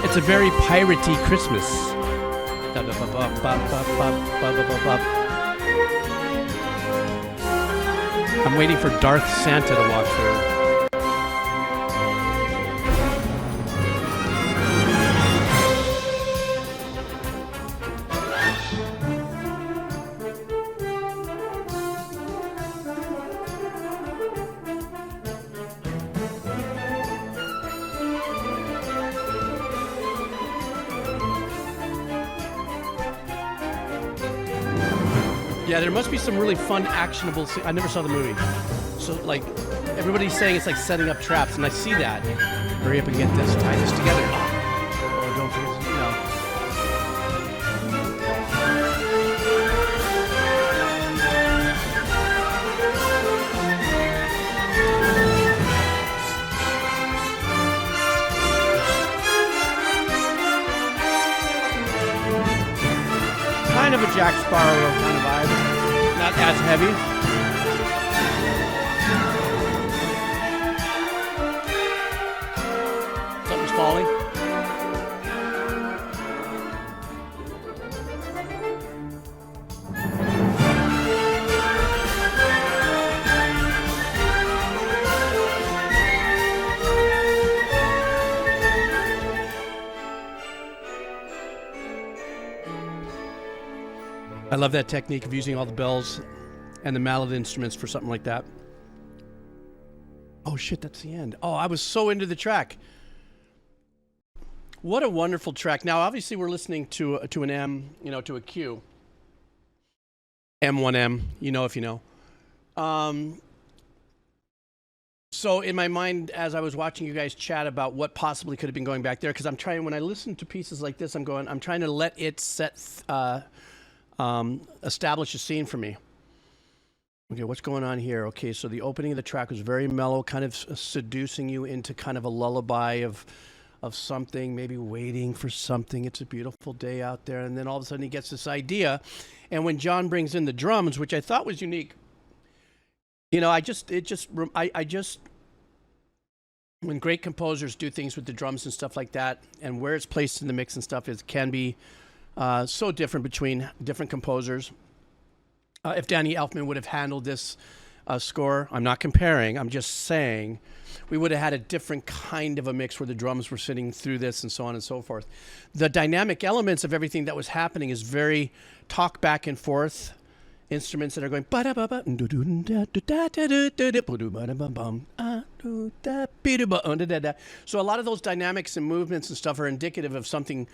It's a very piratey Christmas. I'm waiting for Darth Santa to walk through. Yeah, there must be some really fun, actionable. I never saw the movie, so like everybody's saying it's like setting up traps, and I see that. Hurry up and get this, tie this together. Oh, don't forget, kind of a Jack Sparrow kind of vibe. Not as heavy. Something's falling. love that technique of using all the bells and the mallet instruments for something like that. Oh shit, that's the end. Oh, I was so into the track. What a wonderful track. Now, obviously, we're listening to an M, to a Q. M1M, if you know. So in my mind, as I was watching you guys chat about what possibly could have been going back there, because when I listen to pieces like this, I'm trying to let it establish a scene for me. Okay, what's going on here? Okay, so the opening of the track was very mellow, kind of seducing you into kind of a lullaby of something, maybe waiting for something. It's a beautiful day out there. And then all of a sudden he gets this idea. And when John brings in the drums, which I thought was unique, when great composers do things with the drums and stuff like that, and where it's placed in the mix and stuff, it can be so different between different composers. If Danny Elfman would have handled this score, I'm not comparing, I'm just saying, we would have had a different kind of a mix where the drums were sitting through this and so on and so forth. The dynamic elements of everything that was happening is very talk back and forth, instruments that are going so a lot of those dynamics and movements and stuff are indicative of something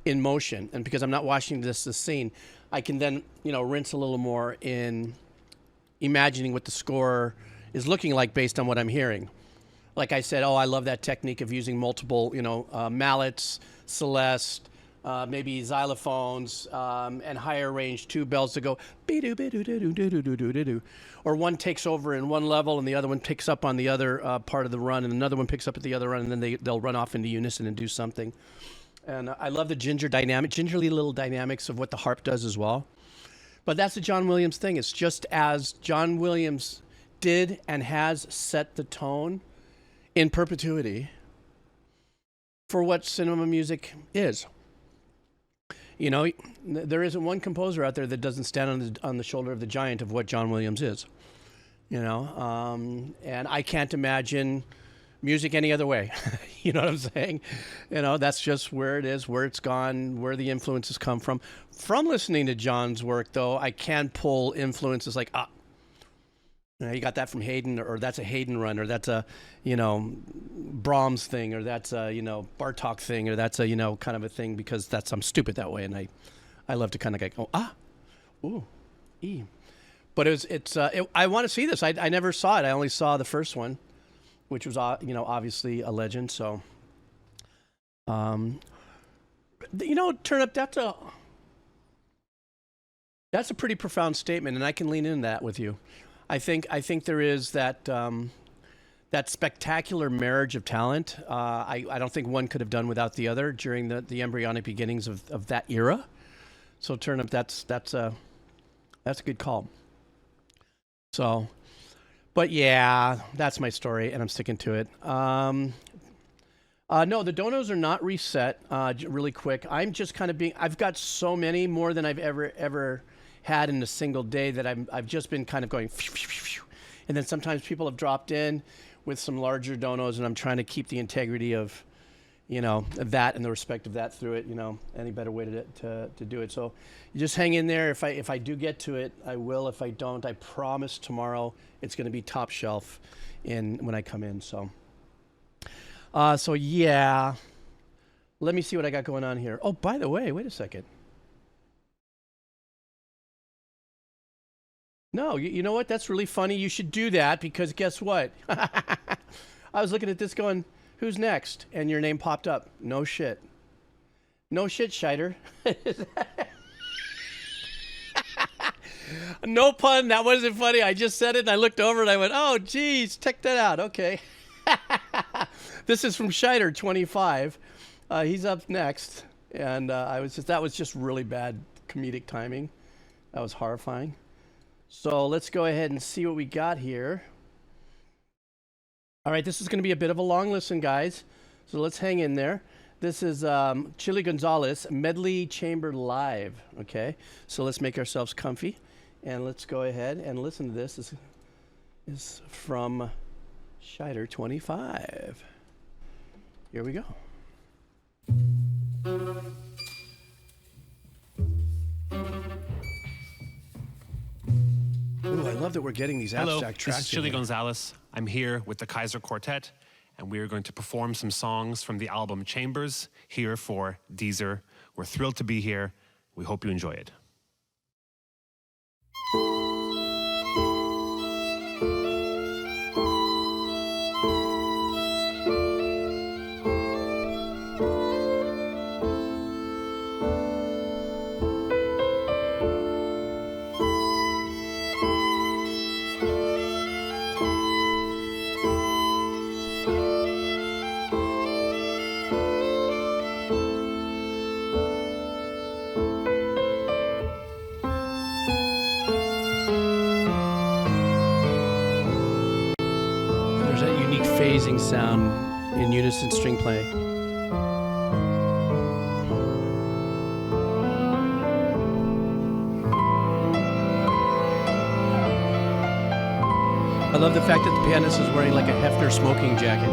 in motion. And because I'm not watching this scene, I can then rinse a little more in imagining what the score is looking like based on what I'm hearing. Like I said, I love that technique of using multiple mallets, celeste, maybe xylophones, and higher range two bells to go or one takes over in one level and the other one picks up on the other part of the run, and another one picks up at the other run, and then they'll run off into unison and do something. And I love the gingerly little dynamics of what the harp does as well. But that's a John Williams thing. It's just as John Williams did and has set the tone in perpetuity for what cinema music is. There isn't one composer out there that doesn't stand on the shoulder of the giant of what John Williams is. And I can't imagine music any other way. You know what I'm saying? That's just where it is, where it's gone, where the influences come from. From listening to John's work, though, I can pull influences like, you got that from Haydn, or that's a Haydn run, or that's a, Brahms thing, or that's a, Bartok thing, or that's a, kind of a thing, because I'm stupid that way, and I love to kind of go, E. But I want to see this. I never saw it. I only saw the first one, which was, obviously a legend. So, turn up. That's a pretty profound statement, and I can lean into that with you. I think there is that spectacular marriage of talent. I don't think one could have done without the other during the embryonic beginnings of that era. So Turnip, that's a good call. So, but yeah, that's my story, and I'm sticking to it. No, the donos are not reset. Really quick, I'm just kind of I've got so many more than I've ever had in a single day that I've just been kind of going, and then sometimes people have dropped in with some larger donos, and I'm trying to keep the integrity of, that and the respect of that through it. Any better way to do it. So you just hang in there. If I do get to it, I will. If I don't, I promise tomorrow it's going to be top shelf when I come in. So yeah, let me see what I got going on here. Oh, by the way, wait a second. No, you know what? That's really funny. You should do that, because guess what? I was looking at this going, who's next? And your name popped up. No shit. No shit, Scheider. No pun. That wasn't funny. I just said it and I looked over and I went, oh, geez, check that out. Okay. This is from Scheider, 25. He's up next. And that was just really bad comedic timing. That was horrifying. So let's go ahead and see what we got here. All right, this is going to be a bit of a long listen, guys. So let's hang in there. This is Chili Gonzales, Medley Chamber Live. Okay, so let's make ourselves comfy. And let's go ahead and listen to this. This is from Scheider 25. Here we go. love that we're getting these abstract tracks. This is Chili Gonzales. I'm here with the Kaiser Quartet, and we are going to perform some songs from the album Chambers here for Deezer. We're thrilled to be here. We hope you enjoy it. Phasing sound in unison string play. I love the fact that the pianist is wearing like a Hefner smoking jacket.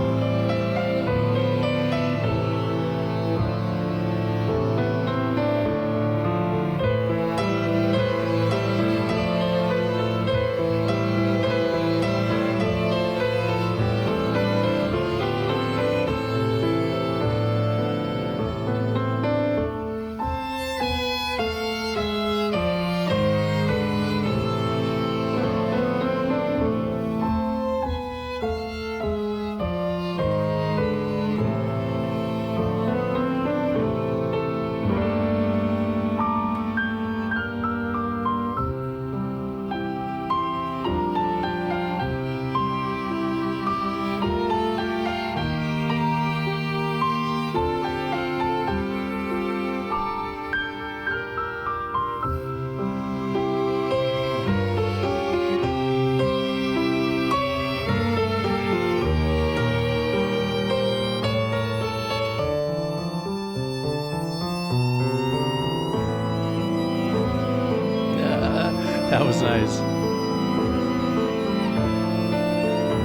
That was nice.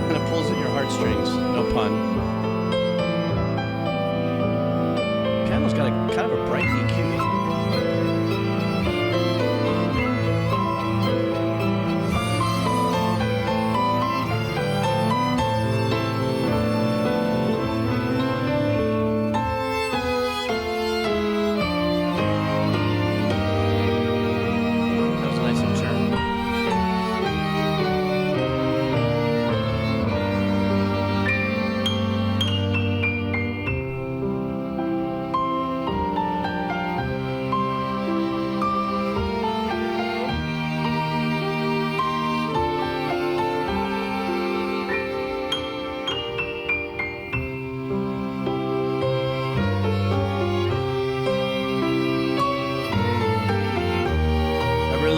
Kind of pulls at your heartstrings, no pun. Piano's got a kind of a bright EQ.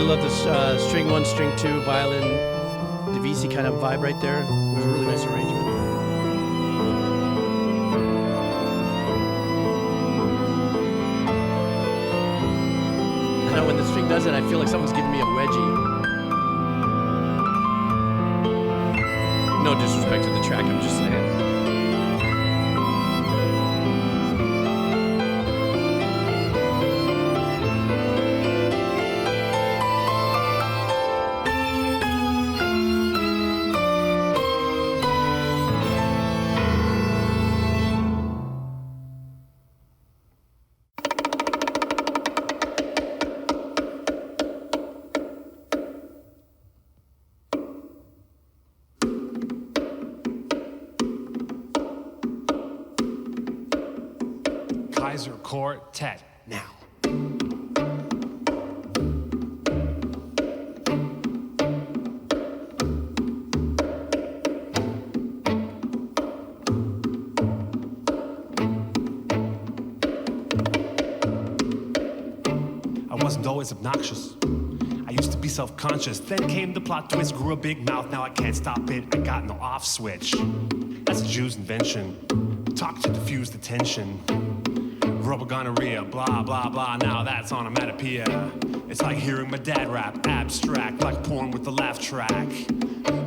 Love this string one, string two, violin, Debussy kind of vibe right there. It was a really nice arrangement. I know when the string does it, I feel like someone's giving me a wedgie. No disrespect to the track, I'm just saying. Kaiser Quartet now. I wasn't always obnoxious. I used to be self-conscious. Then came the plot twist, grew a big mouth. Now I can't stop it. I got no off switch. That's a Jew's invention. Talk to diffuse the tension. Rubber gonorrhea, blah, blah, blah. Now that's onomatopoeia. It's like hearing my dad rap, abstract, like porn with the laugh track.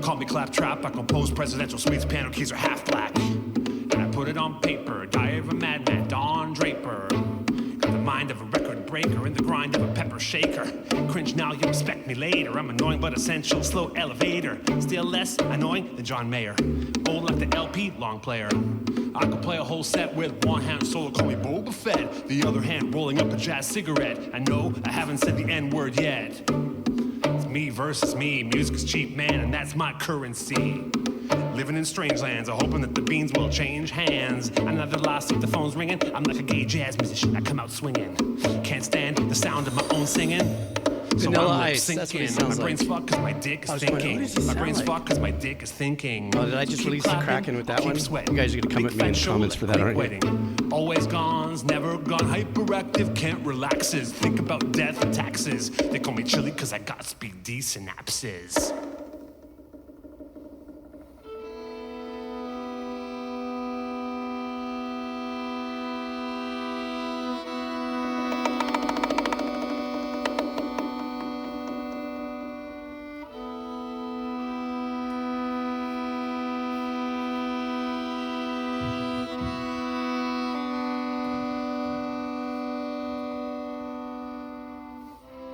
Call me claptrap, I compose presidential suites, piano keys are half black. And I put it on paper, diary of a madman, Don Draper. Got the mind of a record breaker, in the grind of a pepper shaker. Cringe now, you expect me later. I'm annoying but essential, slow elevator. Still less annoying than John Mayer. Old like the LP, long player. I could play a whole set with one hand solo, call me Boba Fett. The other hand rolling up a jazz cigarette. And no, I haven't said the N-word yet. It's me versus me, music is cheap, man, and that's my currency. Living in strange lands, I'm hoping that the beans will change hands. Another lawsuit, the phone's ringing. I'm like a gay jazz musician, I come out swinging. Can't stand the sound of my own singing. So Vanilla I'm Ice, that's what he sounds my brain's like. fucked cause my dick is I was going, thinking. who does he My sound brain's like? fucked cause my dick is thinking. Oh, did I just Keep release the clapping, Kraken with that keep one? sweating. You guys are gonna come Big at me in fat the show comments like for that, aren't you? wedding. Always gone, never gone, hyperactive, can't relaxes. Think about death and taxes. They call me chilly cause I got speed D synapses.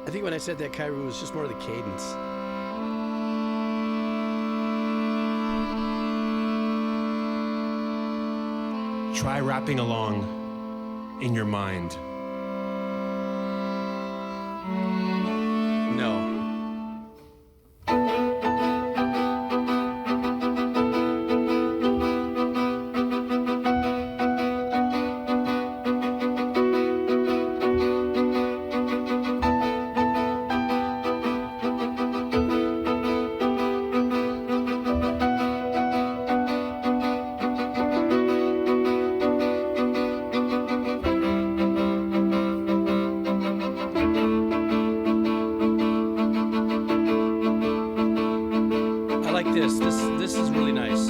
I think when I said that, Kairu was just more of the cadence. Try rapping along in your mind. No. This is really nice.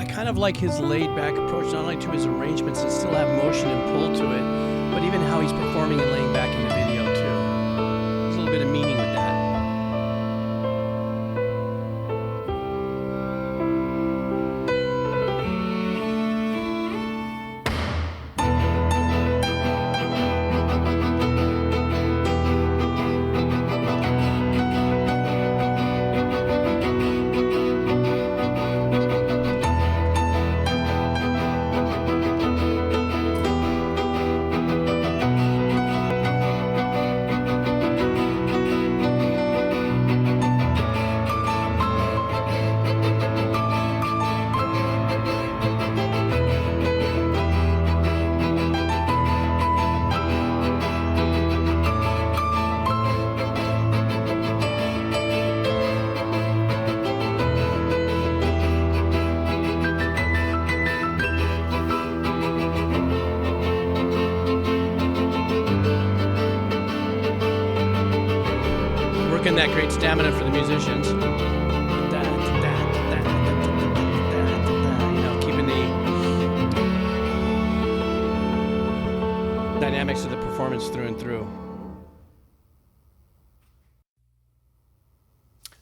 Kind of like his laid-back approach, not only to his arrangements that still have motion and pull to it, but even how he's performing and laying back in the video too. There's a little bit of meaning with that. That great stamina for the musicians. You know, keeping the dynamics of the performance through and through.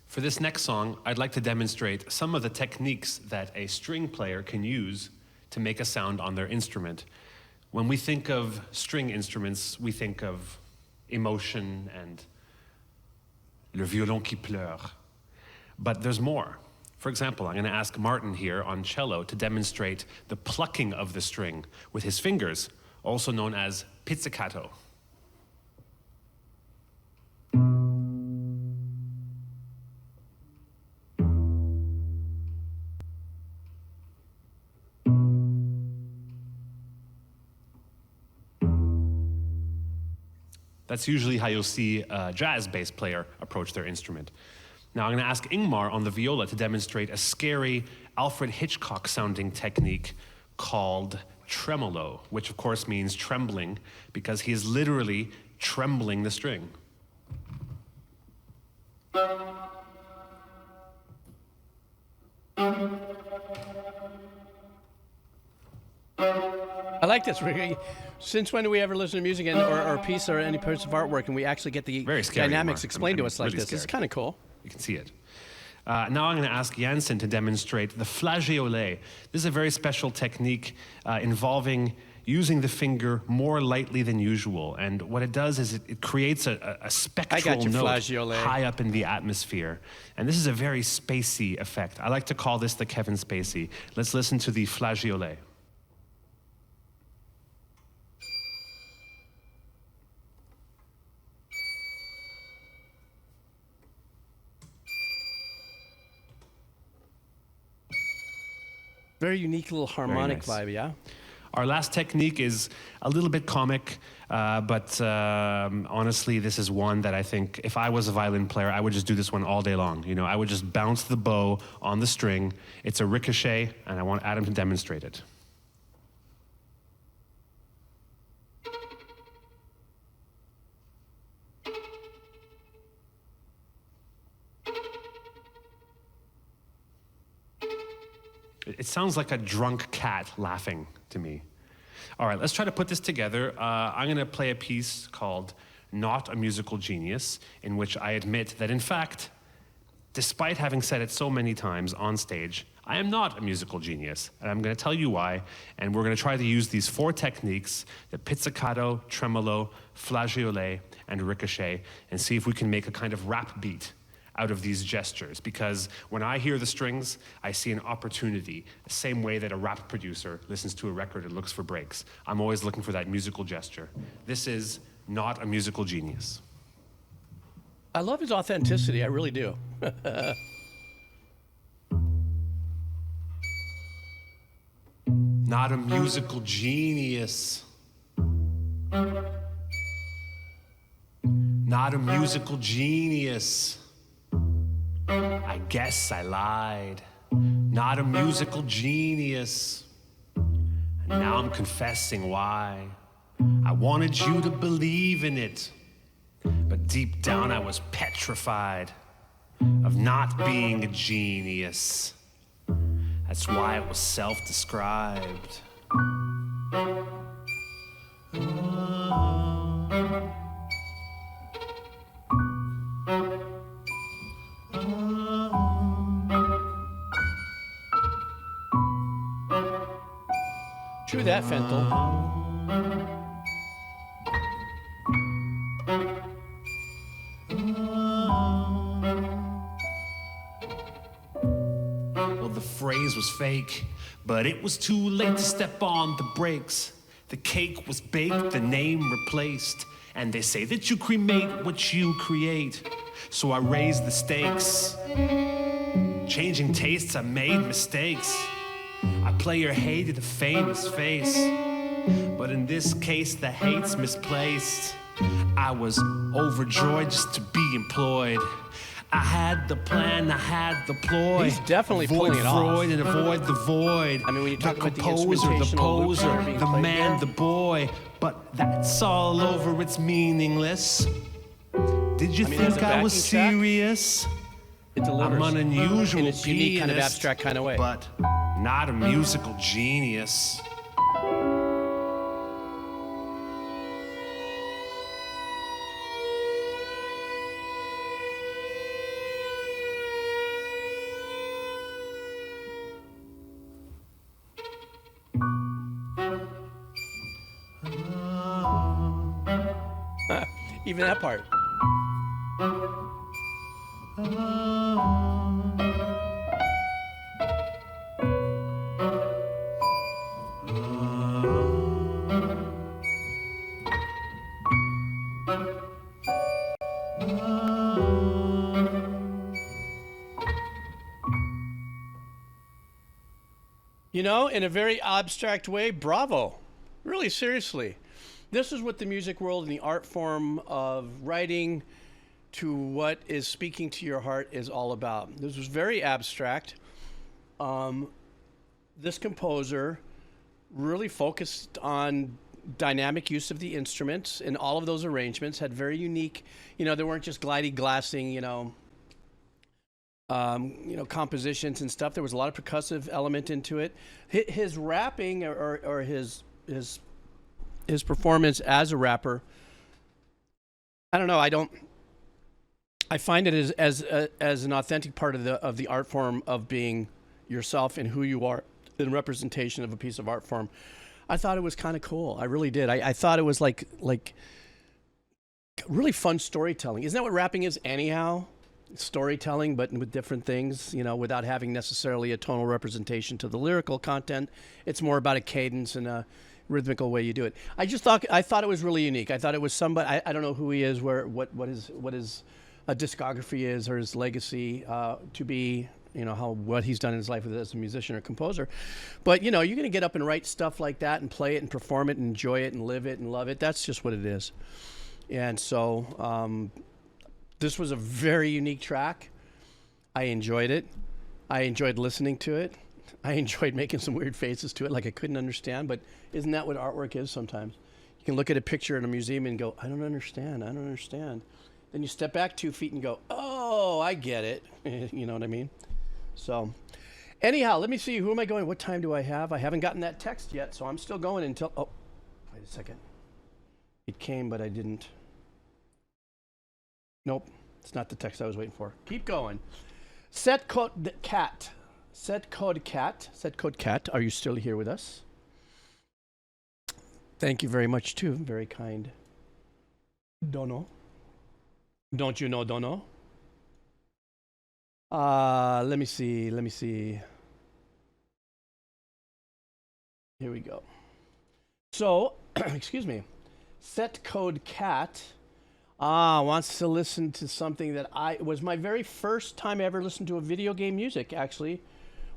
For this next song, I'd like to demonstrate some of the techniques that a string player can use to make a sound on their instrument. When we think of string instruments, we think of emotion and le violon qui pleure. But there's more. For example, I'm going to ask Martin here on cello to demonstrate the plucking of the string with his fingers, also known as pizzicato. That's usually how you'll see a jazz bass player approach their instrument. Now I'm going to ask Ingmar on the viola to demonstrate a scary Alfred Hitchcock sounding technique called tremolo, which of course means trembling because he is literally trembling the string. I like this. Since when do we ever listen to music or a piece or any piece of artwork and we actually get the Very scary, dynamics Ingmar. explained to I'm us like really this? This is scared. kind of cool. You can see it. Now I'm going to ask Jansen to demonstrate the flageolet. This is a very special technique involving using the finger more lightly than usual. And what it does is it creates a spectral note flageolet. high up in the atmosphere. And this is a very spacey effect. I like to call this the Kevin Spacey. Let's listen to the flageolet. Very unique little harmonic nice. vibe, yeah? Our last technique is a little bit comic, but honestly, this is one that I think if I was a violin player, I would just do this one all day long. You know, I would just bounce the bow on the string. It's a ricochet, and I want Adam to demonstrate it. It sounds like a drunk cat laughing to me. All right, let's try to put this together. I'm going to play a piece called Not a Musical Genius, in which I admit that, in fact, despite having said it so many times on stage, I am not a musical genius, and I'm going to tell you why, and we're going to try to use these 4 techniques, the pizzicato, tremolo, flageolet, and ricochet, and see if we can make a kind of rap beat out of these gestures, because when I hear the strings, I see an opportunity, the same way that a rap producer listens to a record and looks for breaks. I'm always looking for that musical gesture. This is not a musical genius. I love his authenticity, I really do. Not a musical genius. Not a musical genius. I guess I lied. Not a musical genius. And now I'm confessing why. I wanted you to believe in it. But deep down I was petrified of not being a genius. That's why it was self-described. True that, Fentel. Well, the phrase was fake, but it was too late to step on the brakes. The cake was baked, the name replaced, and they say that you cremate what you create. So I raised the stakes. Changing tastes, I made mistakes. I play or hated a famous face, but in this case the hate's misplaced. I was overjoyed just to be employed. I had the plan, I had the ploy. He's definitely avoid pulling it off. Freud and avoid the void. I mean, when you talk the about the composer, the instrumentational loops that are poser, being the played man, there. the boy. But that's all over, it's meaningless. Did you I mean, there's think a I was backing track. serious? It delivers. I'm an unusual in its unique kind of pianist, abstract kind of way. but not a musical genius. Even that part. You know, in a very abstract way, bravo. Really, seriously. This is what the music world and the art form of writing to what is speaking to your heart is all about. This was very abstract. This composer really focused on dynamic use of the instruments, and all of those arrangements had very unique, they weren't just glidey glassing, compositions and stuff. There was a lot of percussive element into it. His rapping or his performance as a rapper, I don't know. I find it as an authentic part of the art form of being yourself and who you are in representation of a piece of art form. I thought it was kind of cool. I really did. I thought it was like really fun storytelling. Isn't that what rapping is anyhow? Storytelling, but with different things, without having necessarily a tonal representation to the lyrical content. It's more about a cadence and a rhythmical way you do it. I thought it was really unique. I thought it was somebody, I don't know who he is, what his discography is, or his legacy to be, what he's done in his life as a musician or composer. But, you're going to get up and write stuff like that and play it and perform it and enjoy it and live it and love it. That's just what it is. And so this was a very unique track. I enjoyed it. I enjoyed listening to it. I enjoyed making some weird faces to it, like I couldn't understand. But isn't that what artwork is sometimes? You can look at a picture in a museum and go, I don't understand. Then you step back 2 feet and go, oh, I get it. You know what I mean? So anyhow, let me see. Who am I going? What time do I have? I haven't gotten that text yet, so I'm still going until... Oh, wait a second. It came, but I didn't... Nope, it's not the text I was waiting for. Keep going. Set code cat. Are you still here with us? Thank you very much, too. Very kind. Dono. Don't you know Dono? Let me see. Here we go. So, excuse me. Set code cat wants to listen to something that was my very first time I ever listened to a video game music, actually,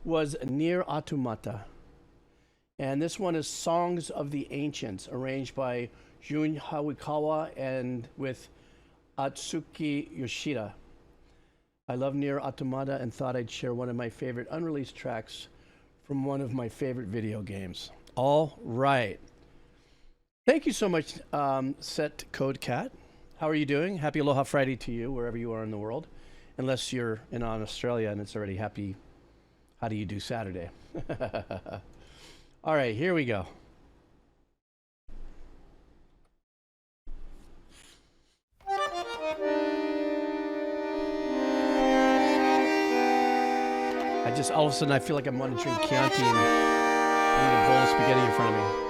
was Nier Automata. And this one is Songs of the Ancients, arranged by Jun Hawikawa and with Atsuki Yoshida. I love Nier Automata and thought I'd share one of my favorite unreleased tracks from one of my favorite video games. All right. Thank you so much, Set Code Cat. How are you doing? Happy Aloha Friday to you, wherever you are in the world. Unless you're in Australia and it's already happy, how do you do Saturday? All right, here we go. All of a sudden, I feel like I'm monitoring Chianti and eating a bowl of spaghetti in front of me.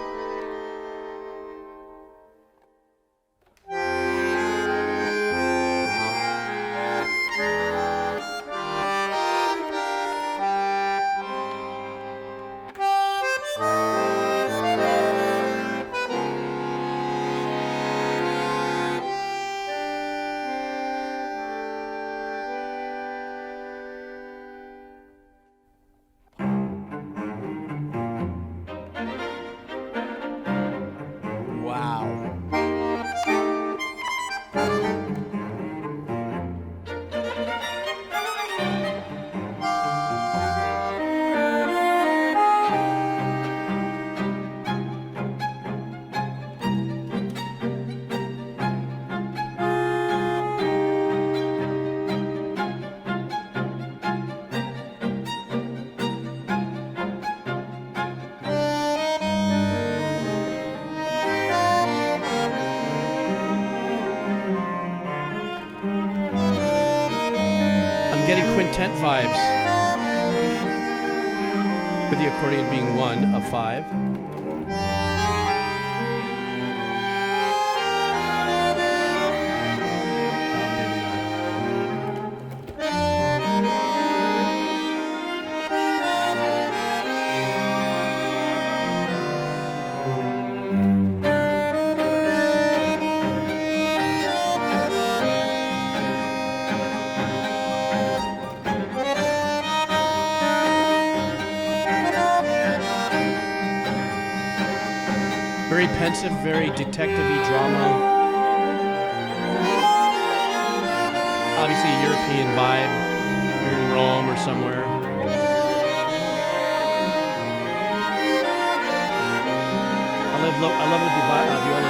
Quintet vibes, with the accordion being 1 of 5. intensive, very detective-y drama. Obviously a European vibe. You're in Rome or somewhere. I love what the viola's doing.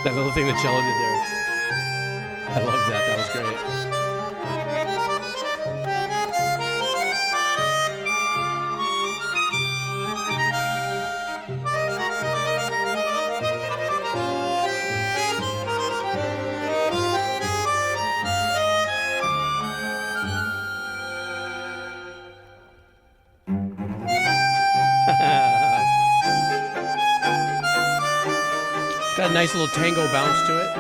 That little thing that cello did there. I love that. That was great. Got a nice little tango bounce to it.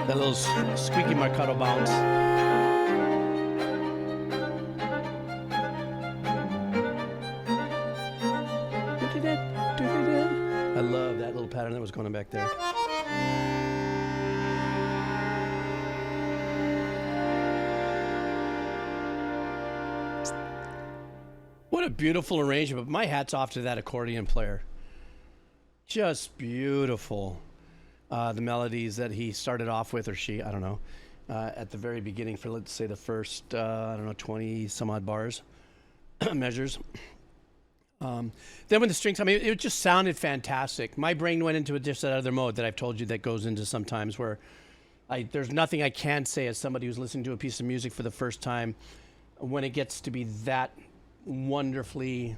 That little squeaky marcato bounce. I love that little pattern that was going on back there. What a beautiful arrangement. My hat's off to that accordion player. Just beautiful. The melodies that he started off with, or she, I don't know, at the very beginning for, let's say, the first, 20 some odd bars, measures. Then when the strings, it just sounded fantastic. My brain went into just that other mode that I've told you that goes into sometimes where there's nothing I can say as somebody who's listening to a piece of music for the first time when it gets to be that wonderfully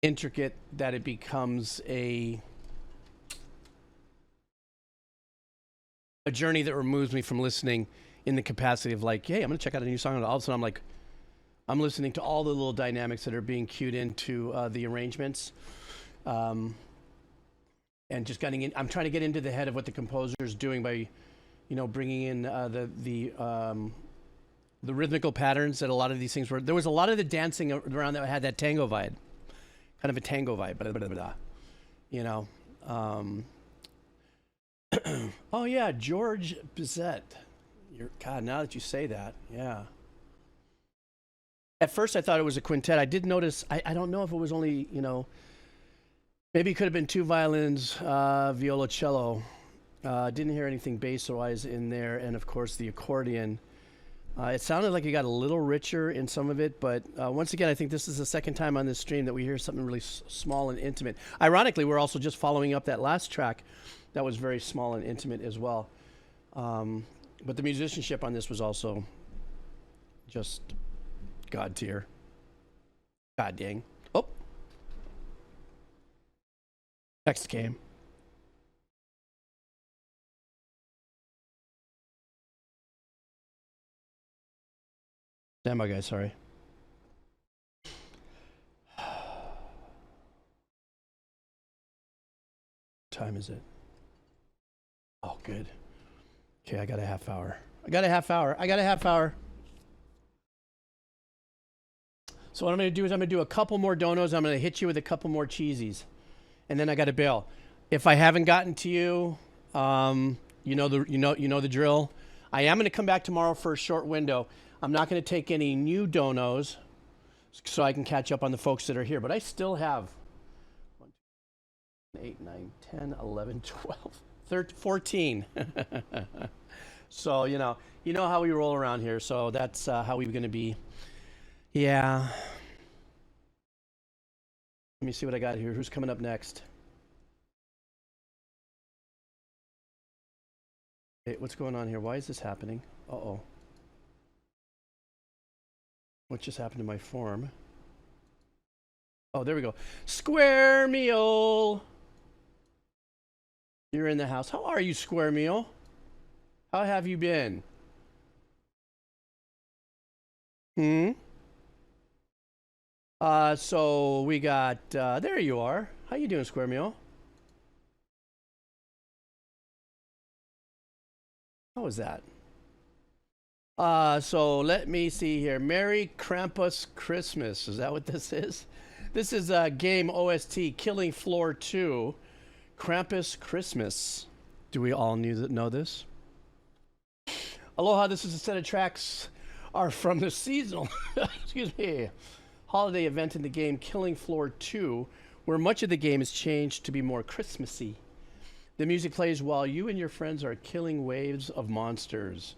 intricate that it becomes a journey that removes me from listening in the capacity of like, hey, I'm going to check out a new song. And all of a sudden I'm listening to all the little dynamics that are being cued into the arrangements. And just getting in, I'm trying to get into the head of what the composer is doing by, bringing in the rhythmical patterns that a lot of these things were. There was a lot of the dancing around that had that tango vibe, kind of a tango vibe, Oh yeah, George Bizet. God, now that you say that, yeah. At first I thought it was a quintet. I did notice, I don't know if it was only, maybe it could have been two violins, viola, cello. Didn't hear anything bass-wise in there, and of course the accordion. It sounded like it got a little richer in some of it, but once again, I think this is the second time on this stream that we hear something really small and intimate. Ironically, we're also just following up that last track that was very small and intimate as well. But the musicianship on this was also just God tier. God dang. Oh. Next game. Stand by, guys, sorry. What time is it? Oh, good. Okay, I got a half hour. So what I'm going to do is I'm going to do a couple more donos. I'm going to hit you with a couple more cheesies. And then I got to bail. If I haven't gotten to you, you know the drill. I am going to come back tomorrow for a short window. I'm not going to take any new donos so I can catch up on the folks that are here. But I still have 8, 9, 10, 11, 12, 13, 14. So, you know how we roll around here. So that's how we're going to be. Yeah. Let me see what I got here. Who's coming up next? Hey, what's going on here? Why is this happening? Uh-oh. What just happened to my form? Oh, there we go. Square Meal. You're in the house. How are you, Square Meal? How have you been? So we got, there you are. How you doing, Square Meal? How was that? So let me see here. Merry Krampus Christmas. Is that what this is? This is a game OST, Killing Floor 2, Krampus Christmas. Do we all know this? Aloha, this is a set of tracks are from the seasonal, excuse me, holiday event in the game Killing Floor 2, where much of the game is changed to be more Christmassy. The music plays while you and your friends are killing waves of monsters.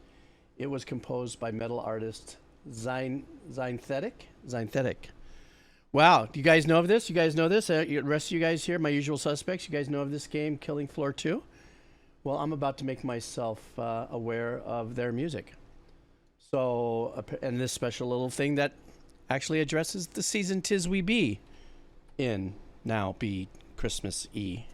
It was composed by metal artist Synthetic. Wow, do you guys know of this? You guys know this? The rest of you guys here, my usual suspects, you guys know of this game, Killing Floor 2? Well, I'm about to make myself aware of their music. So, and this special little thing that actually addresses the season 'tis we be in, now be Christmas-y.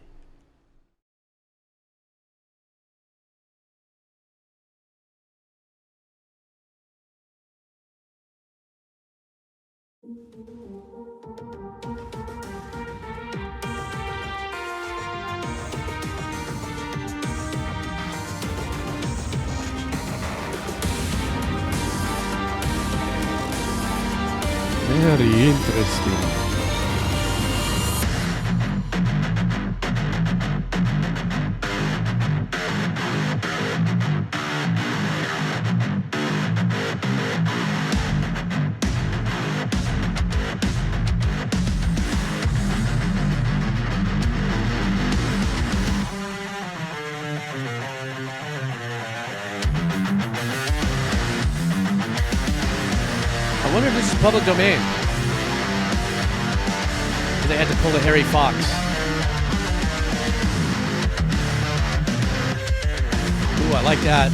Very interesting. I wonder if this is public domain. They had to pull the Harry Fox. Ooh, I like that.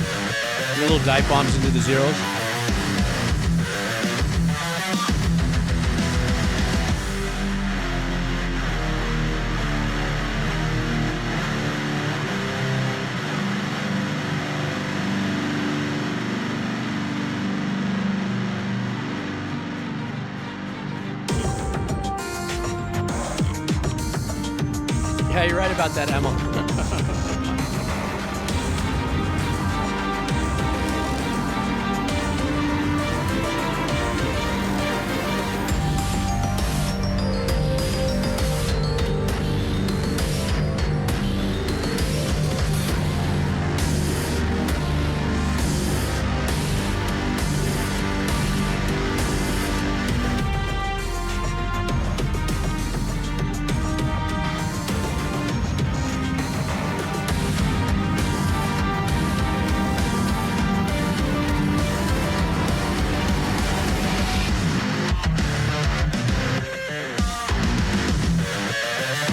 Little dive bombs into the zeros. Yeah, you're right about that, Emma.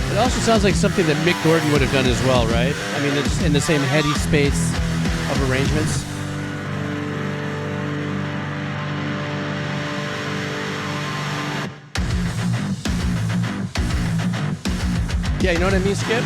It also sounds like something that Mick Gordon would have done as well, right? I mean, it's in the same heady space of arrangements. Yeah, you know what I mean, Skip?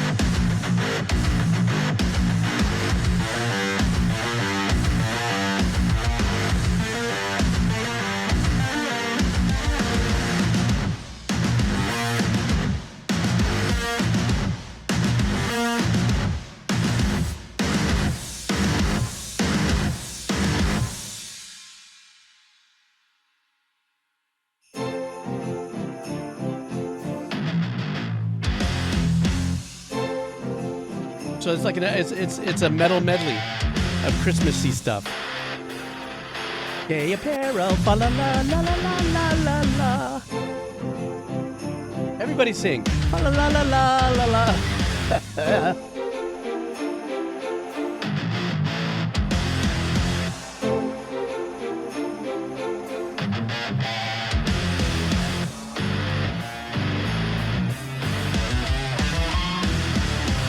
So it's like it's a metal medley of Christmassy stuff. Gay apparel, fa la la la la la la la. Everybody sing, fa la la la la la la.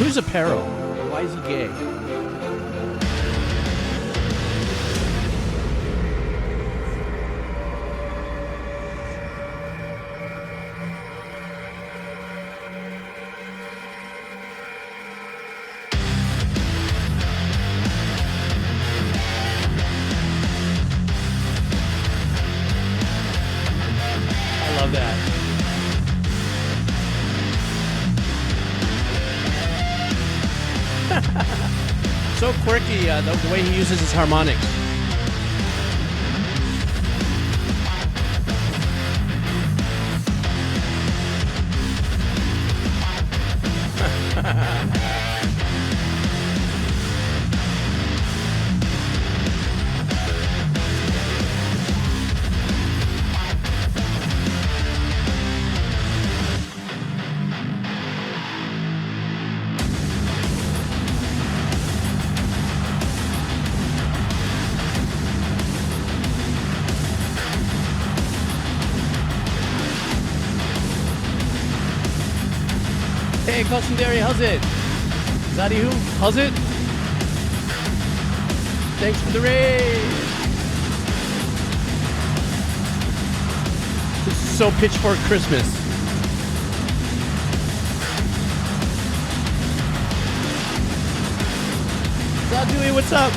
Who's Apparel? Why is he gay? I love that. So quirky, the way he uses his harmonics. Hey, Customary, how's it? Zaddy who? How's it? Thanks for the raid. This is so Pitchfork Christmas. Zaddy, what's up?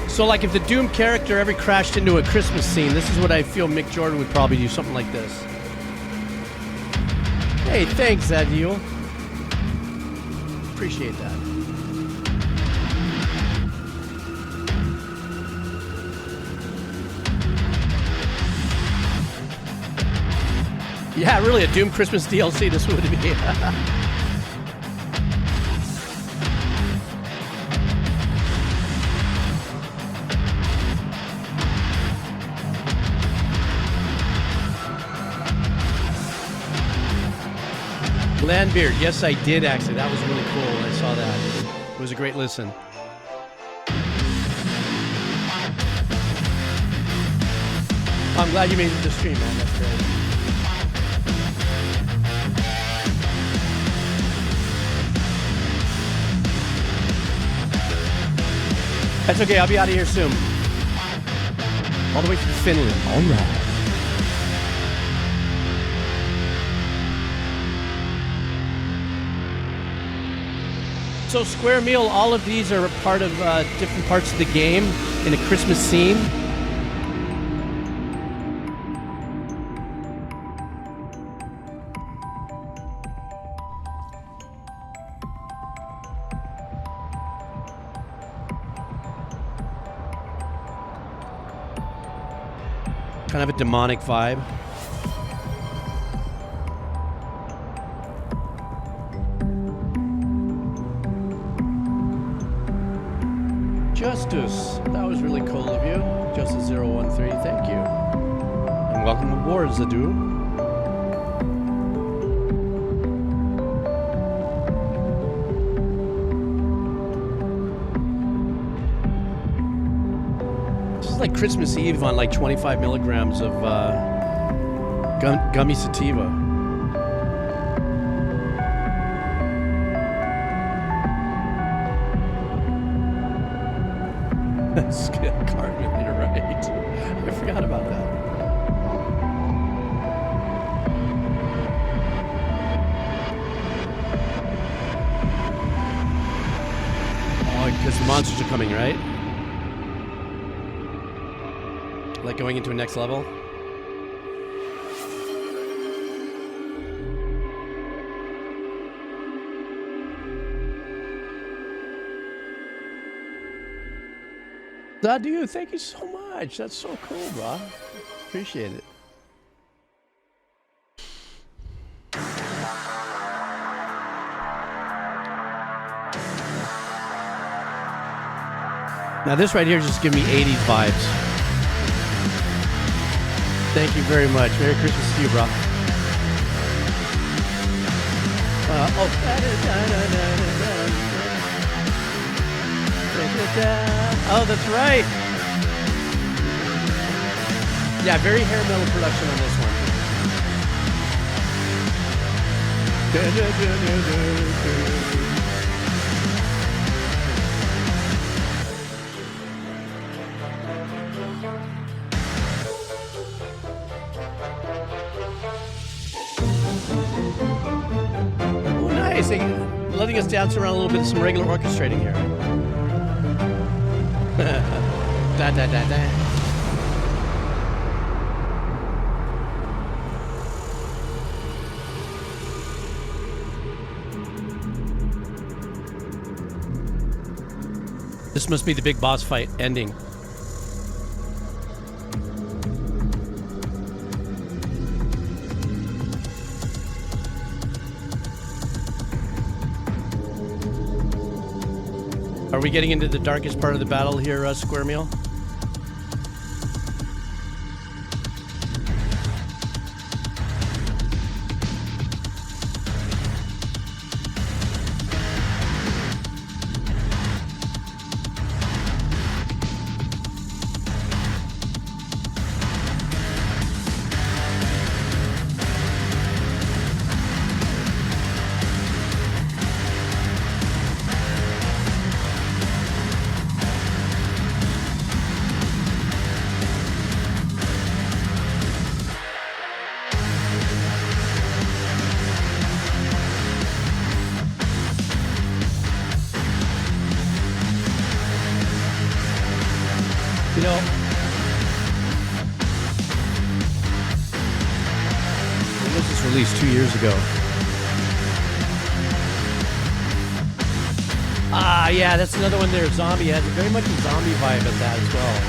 So like if the Doom character ever crashed into a Christmas scene, this is what I feel Mick Jordan would probably do, something like this. Hey, thanks, Zadil. Appreciate that. Yeah, really a Doom Christmas DLC this would be. Landbeard, yes I did actually. That was really cool. I saw that. It was a great listen. I'm glad you made it to stream, man. That's great. That's okay, I'll be out of here soon. All the way from Finland. All right. So Square Meal, all of these are a part of different parts of the game in a Christmas scene. Kind of a demonic vibe. Justice, that was really cool of you. Justice013, thank you. And welcome aboard, Zadu. This is like Christmas Eve on like 25 milligrams of gummy sativa. Carmen, you're right. I forgot about that. Oh, because the monsters are coming, right? Like going into a next level? Dude, thank you so much. That's so cool, bro. Appreciate it. Now this right here just give me 80s vibes. Thank you very much. Merry Christmas to you, bro. Oh, that's right. Yeah, very hair metal production on this one. Oh, nice. Letting us dance around a little bit of some regular orchestrating here. Da da da da. This must be the big boss fight ending. Are we getting into the darkest part of the battle here, Square Meal? You know, when was this released? 2 years ago. Ah, yeah, that's another one there. Zombie has very much a zombie vibe at that as well.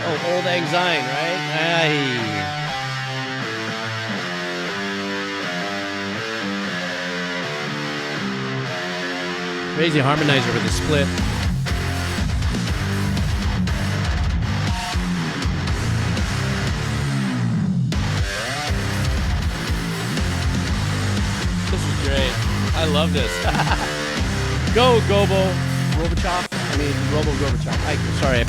Oh, Old Lang Syne, right? Aye. Crazy harmonizer with the split. I love this. Go, Gobo. Robachop. I mean, Robo Gorbachev. Sorry.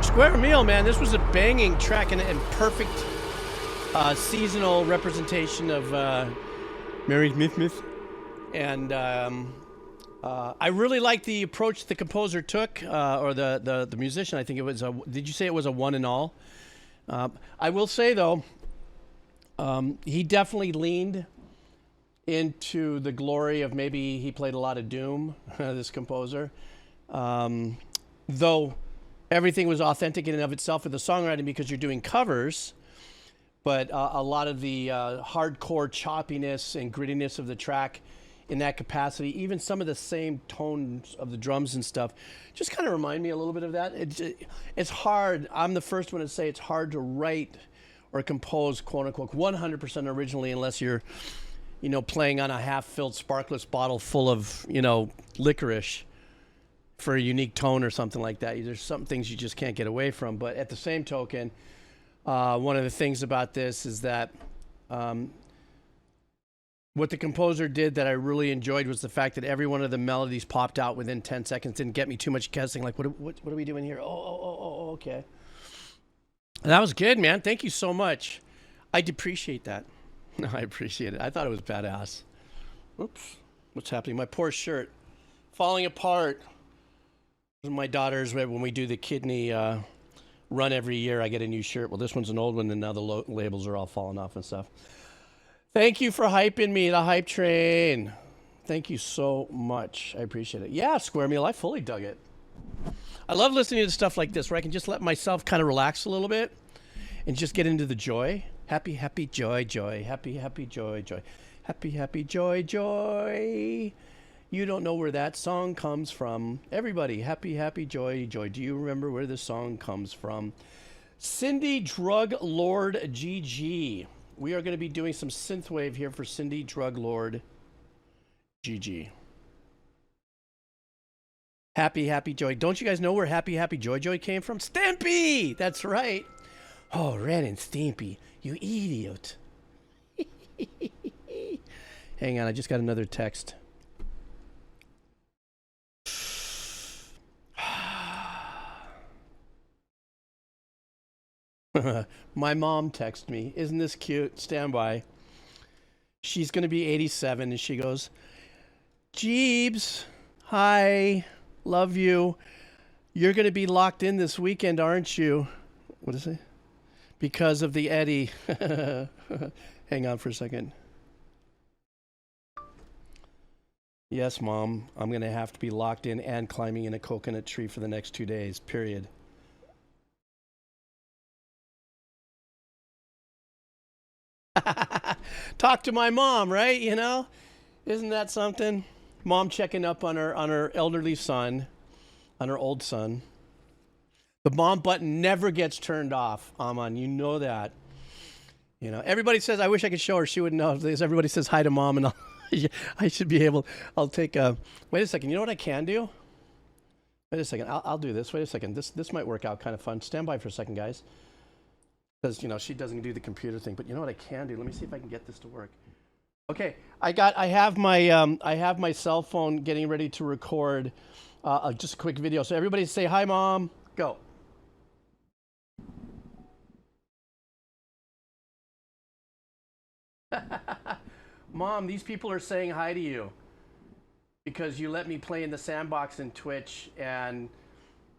Square Meal, man, this was a banging track and perfect seasonal representation of Merry Myth. And I really like the approach the composer took, or the musician. I think it was did you say it was a one and all? I will say, though, he definitely leaned into the glory of maybe he played a lot of Doom, this composer. Though everything was authentic in and of itself with the songwriting because you're doing covers, but a lot of the hardcore choppiness and grittiness of the track in that capacity, even some of the same tones of the drums and stuff, just kind of remind me a little bit of that. It's hard. I'm the first one to say it's hard to write or compose, quote unquote, 100% originally unless you're, playing on a half-filled sparkless bottle full of, licorice for a unique tone or something like that. There's some things you just can't get away from. But at the same token, one of the things about this is that what the composer did that I really enjoyed was the fact that every one of the melodies popped out within 10 seconds. Didn't get me too much guessing, like, what are we doing here? Oh, okay. That was good, man. Thank you so much. I appreciate that. No, I appreciate it. I thought it was badass. Oops. What's happening? My poor shirt. Falling apart. My daughters, when we do the kidney run every year, I get a new shirt. Well, this one's an old one, and now the labels are all falling off and stuff. Thank you for hyping me, the hype train. Thank you so much. I appreciate it. Yeah, Square Meal, I fully dug it. I love listening to stuff like this where I can just let myself kind of relax a little bit and just get into the joy. Happy, happy, joy, joy. Happy, happy, joy, joy. Happy, happy, joy, joy. You don't know where that song comes from. Everybody, happy, happy, joy, joy. Do you remember where this song comes from? Cindy Drug Lord GG. We are going to be doing some synthwave here for Cindy Drug Lord GG. Happy, happy, joy. Don't you guys know where happy, happy, joy, joy came from? Stampy! That's right. Oh, Ren and Stampy, you idiot. Hang on, I just got another text. My mom texted me. Isn't this cute? Stand by. She's going to be 87, and she goes, Jeebs, hi, love you. You're going to be locked in this weekend, aren't you? What is it? Because of the Eddie. Hang on for a second. Yes, Mom, I'm going to have to be locked in and climbing in a coconut tree for the next 2 days, period. Talk to my mom, right? You know, isn't that something? Mom checking up on her elderly son, on her old son. The mom button never gets turned off, Aman. You know that. You know, everybody says, I wish I could show her. She wouldn't know. Everybody says hi to Mom, and I should be able. I'll take a. Wait a second. You know what I can do? Wait a second. I'll do this. Wait a second. This might work out kind of fun. Stand by for a second, guys. Because, you know, she doesn't do the computer thing. But you know what I can do? Let me see if I can get this to work. Okay, I have my cell phone getting ready to record just a quick video. So everybody say hi, Mom. Go. Mom, these people are saying hi to you because you let me play in the sandbox in Twitch, and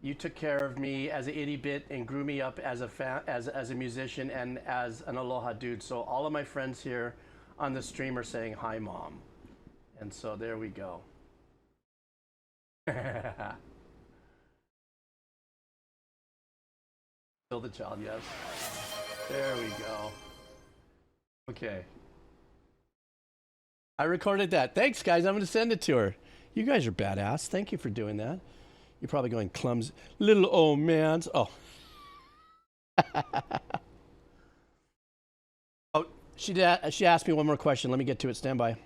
you took care of me as an itty bit and grew me up as a musician and as an aloha dude. So all of my friends here on the stream are saying hi, Mom. And so there we go. Still the child, yes. There we go. Okay. I recorded that. Thanks, guys. I'm going to send it to her. You guys are badass. Thank you for doing that. You're probably going clumsy. Little old man's. Oh. Oh, she asked me one more question. Let me get to it. Stand by.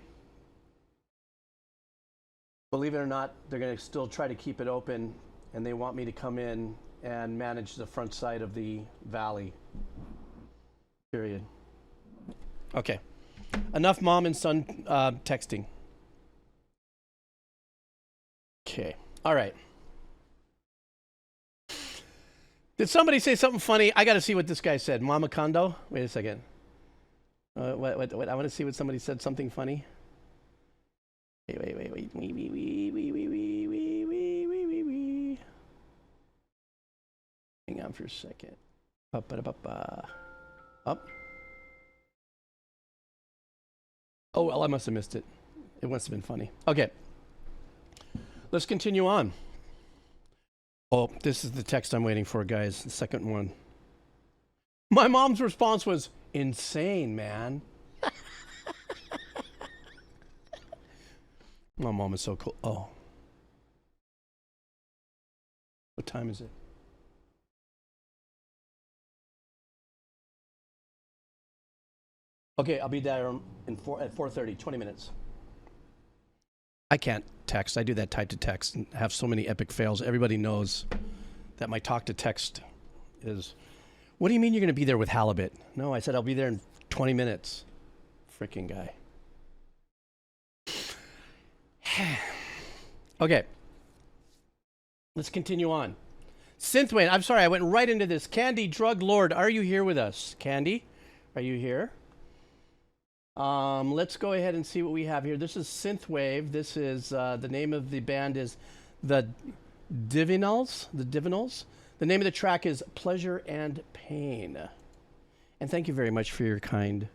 Believe it or not, they're going to still try to keep it open, and they want me to come in and manage the front side of the valley. Period. Okay. Enough mom and son texting. Okay. All right. Did somebody say something funny? I got to see what this guy said. Mama Kondo? Wait a second. What? I want to see what somebody said. Something funny. Wait. Hang on for a second. Up. Oh, well, I must have missed it. It must have been funny. Okay. Let's continue on. Oh, this is the text I'm waiting for, guys. The second one. My mom's response was, insane, man. My mom is so cool. Oh. What time is it? Okay, I'll be there at 4:30, 20 minutes. I can't text. I do that type to text and have so many epic fails. Everybody knows that my talk to text is, what do you mean you're going to be there with halibut? No, I said I'll be there in 20 minutes. Freaking guy. Okay. Let's continue on. Synthwave. I'm sorry, I went right into this. Candy Drug Lord, are you here with us? Candy, are you here? Let's go ahead and see what we have here. This is Synthwave. This is, the name of the band is the Divinyls. The Divinyls. The name of the track is Pleasure and Pain. And thank you very much for your kind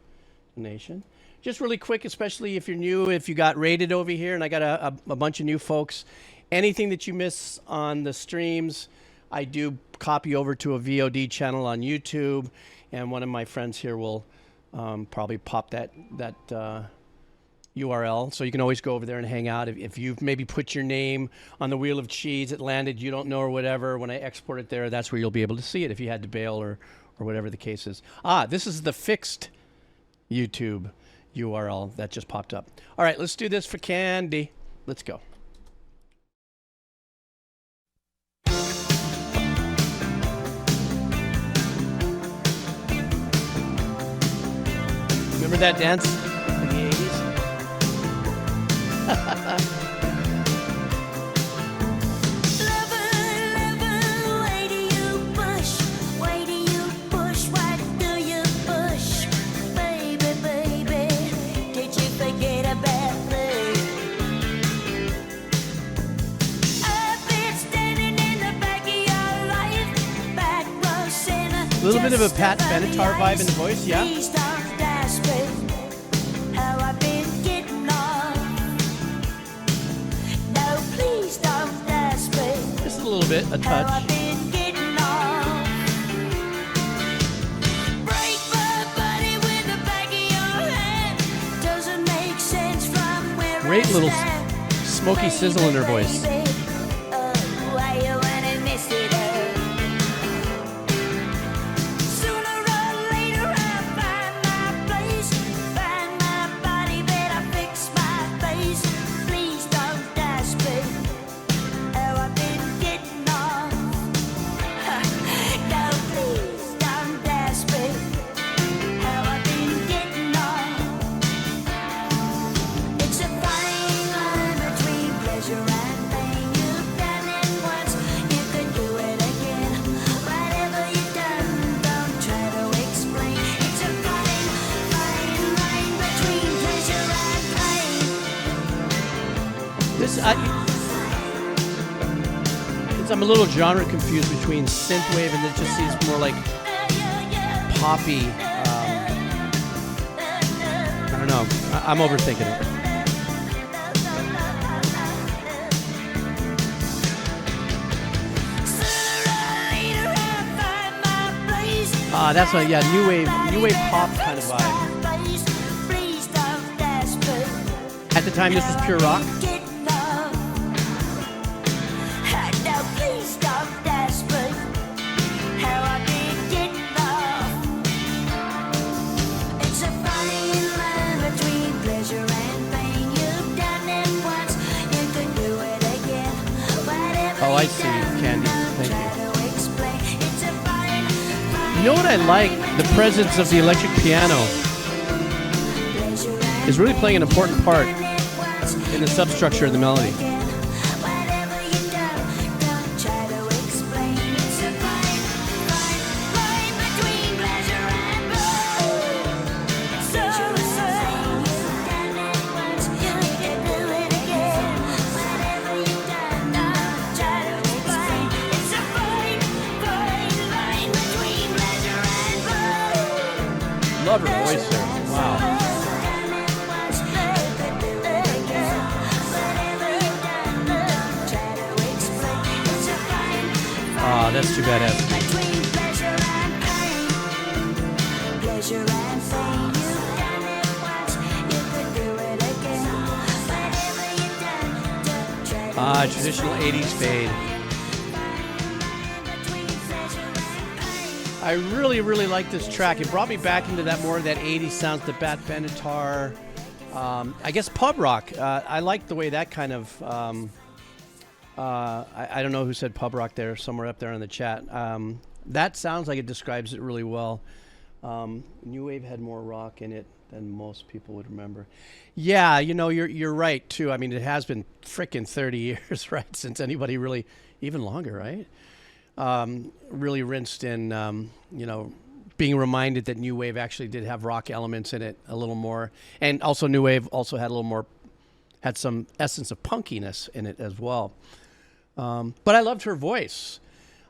donation. just really quick, especially if you're new, if you got rated over here, and I got a bunch of new folks. Anything that you miss on the streams, I do copy over to a VOD channel on YouTube, and one of my friends here will probably pop that URL, so you can always go over there and hang out. If you've maybe put your name on the wheel of cheese, it landed, you don't know or whatever, when I export it there, that's where you'll be able to see it if you had to bail or whatever the case is. This is the fixed YouTube URL that just popped up. All right, let's do this for Candy. Let's go. Remember that dance in the 80s? A little bit of a Pat Benatar vibe in the voice, yeah? Just a little bit, a touch. Great little smoky sizzle in her voice. I'm a little genre confused between synthwave and it just seems more like poppy. I don't know. I'm overthinking it. That's a new wave pop kind of vibe. At the time, this was pure rock. Oh, I see, Candy. Thank you. You know what I like? The presence of the electric piano is really playing an important part in the substructure of the melody. Love her voice there. Wow. That's too badass. Traditional 80s fade. I really, really like this track. It brought me back into that more of that 80s sounds, the Pat Benatar, I guess pub rock. I like the way that kind of, I don't know who said pub rock there, somewhere up there in the chat. That sounds like it describes it really well. New Wave had more rock in it than most people would remember. Yeah, you know, you're right, too. I mean, it has been frickin' 30 years, right, since anybody really, even longer, right? Really rinsed in, you know, being reminded that New Wave actually did have rock elements in it a little more. And also New Wave also had a little more, had some essence of punkiness in it as well. But I loved her voice.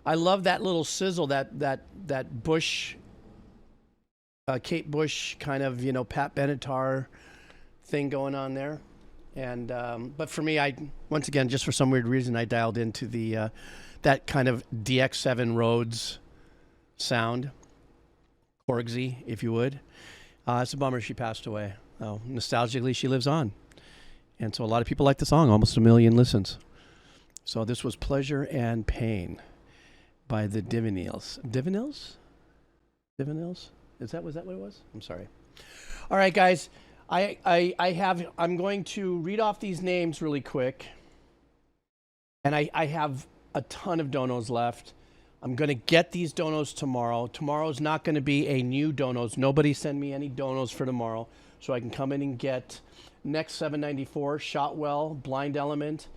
I love that little sizzle, that Bush Kate Bush kind of, Pat Benatar thing going on there. And but for me, once again, just for some weird reason, I dialed into the that kind of DX7 Rhodes sound, Corgsy, if you would. It's a bummer she passed away. Oh, nostalgically, she lives on. And so a lot of people like the song, almost 1 million listens. So this was Pleasure and Pain by the Divinyls. Divinyls? Was that what it was? I'm sorry. All right, guys. I'm going to read off these names really quick. And I have a ton of donos left. I'm going to get these donos tomorrow. Tomorrow's not going to be a new donos. Nobody send me any donos for tomorrow. So I can come in and get Next 794, Shotwell, Blind Element,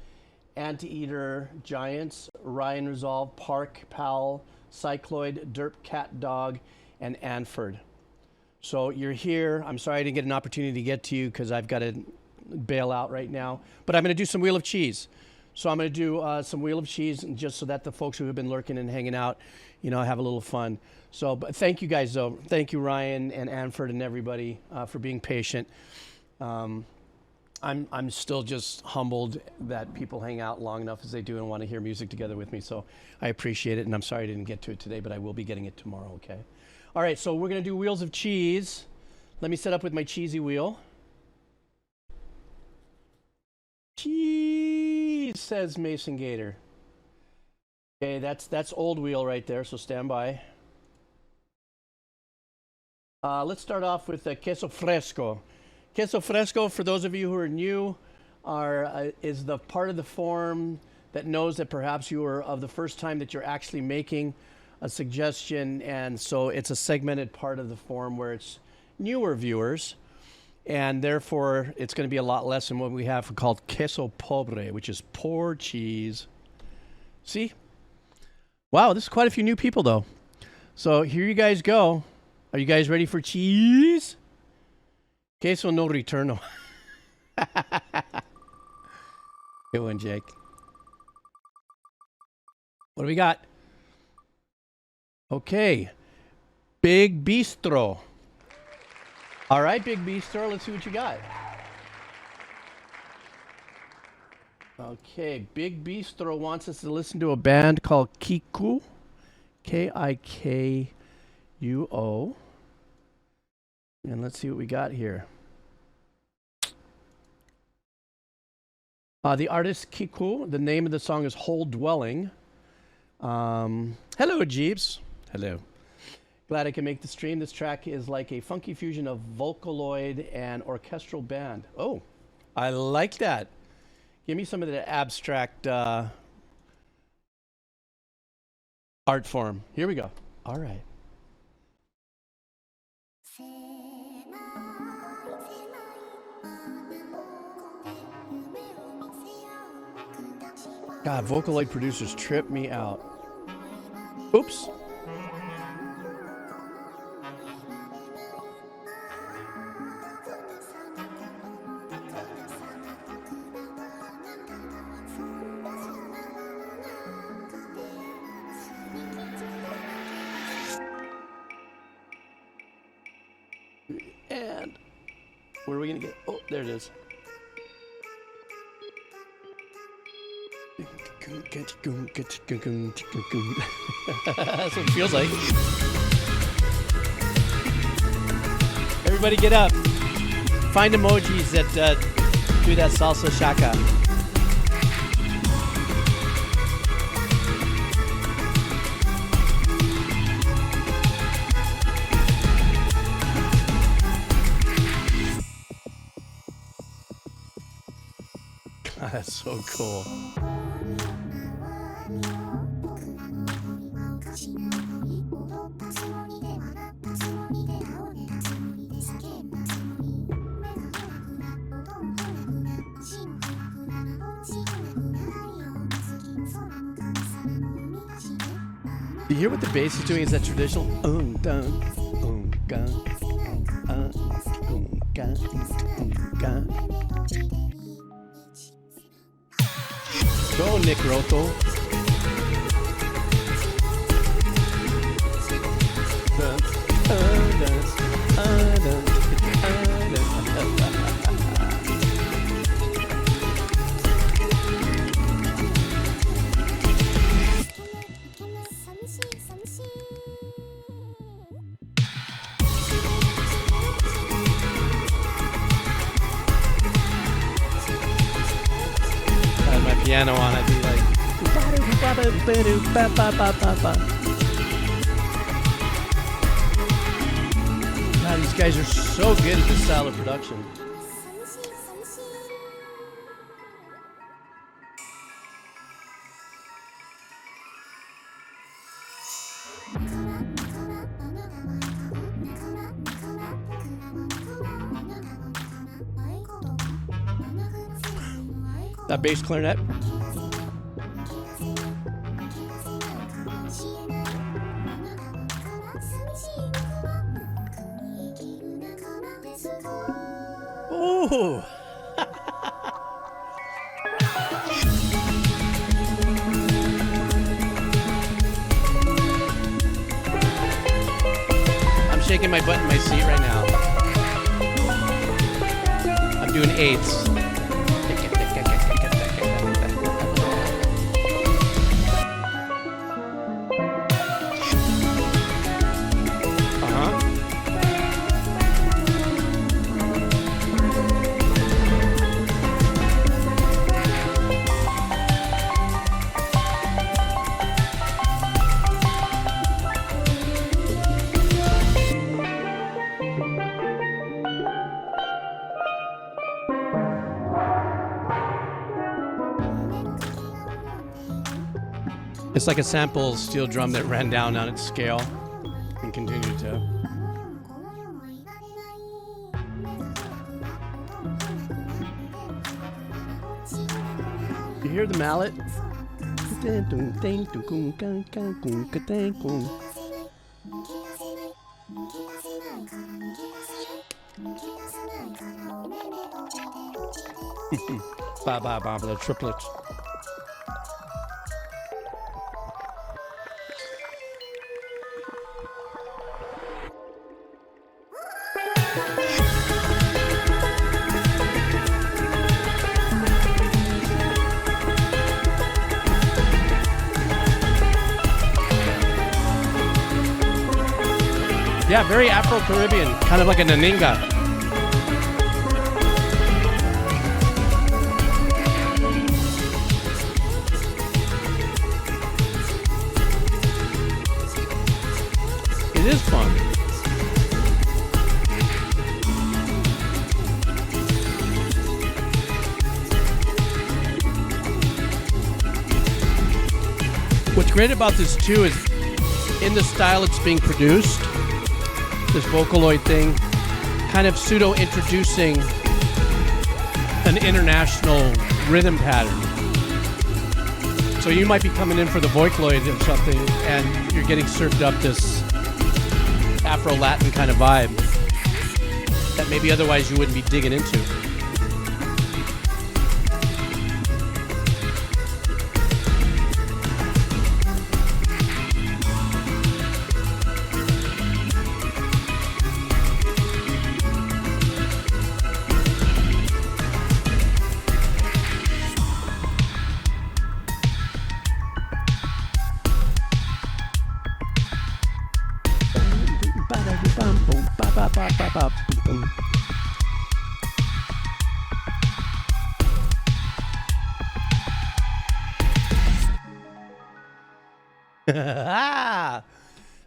Anteater, Giants, Ryan Resolve, Park, Powell, Cycloid, Derp Cat Dog, and Anford. So you're here. I'm sorry I didn't get an opportunity to get to you because I've got to bail out right now. But I'm going to do some Wheel of Cheese. So I'm going to do some Wheel of Cheese just so that the folks who have been lurking and hanging out, have a little fun. So but thank you guys, though. Thank you, Ryan and Anford and everybody for being patient. I'm still just humbled that people hang out long enough as they do and want to hear music together with me. So I appreciate it, and I'm sorry I didn't get to it today, but I will be getting it tomorrow, okay? All right, so we're going to do Wheels of Cheese. Let me set up with my cheesy wheel. Cheese, says Mason Gator. Okay, that's old wheel right there, so stand by. Let's start off with queso fresco. Queso fresco, for those of you who are new, is the part of the form that knows that perhaps you are of the first time that you're actually making a suggestion, and so it's a segmented part of the form where it's newer viewers, and therefore it's going to be a lot less than what we have called queso pobre, which is poor cheese. See? Wow, this is quite a few new people, though. So here you guys go. Are you guys ready for cheese? Queso no returno. Good one, Jake. What do we got? Okay. Big Bistro. All right, Big Bistro, let's see what you got. Okay, Big Bistro wants us to listen to a band called Kikou. Kikuo. And let's see what we got here. The artist Kikou, the name of the song is Whole Dwelling. Hello, Jeeps. Hello. Glad I can make the stream. This track is like a funky fusion of Vocaloid and orchestral band. Oh, I like that. Give me some of the abstract art form. Here we go. All right. God, Vocaloid producers trip me out. Oops. And where are we going to get? Oh, there it is. That's what it feels like. Everybody get up. Find emojis that do that salsa shaka. That's so cool. You hear what the bass is doing? Is that traditional? Go, Nick Roto. piano on, I'd be like, wow, these guys are so good at this style of production. That bass clarinet. Oh. I'm shaking my butt in my seat right now. I'm doing eighths. It's like a sample steel drum that ran down on its scale and continued to. You hear the mallet? Ba ba ba, the triplets. Yeah, very Afro-Caribbean, kind of like a naninga. It is fun. What's great about this too is in the style it's being produced, this Vocaloid thing, kind of pseudo-introducing an international rhythm pattern. So you might be coming in for the Vocaloid or something, and you're getting served up this Afro-Latin kind of vibe that maybe otherwise you wouldn't be digging into.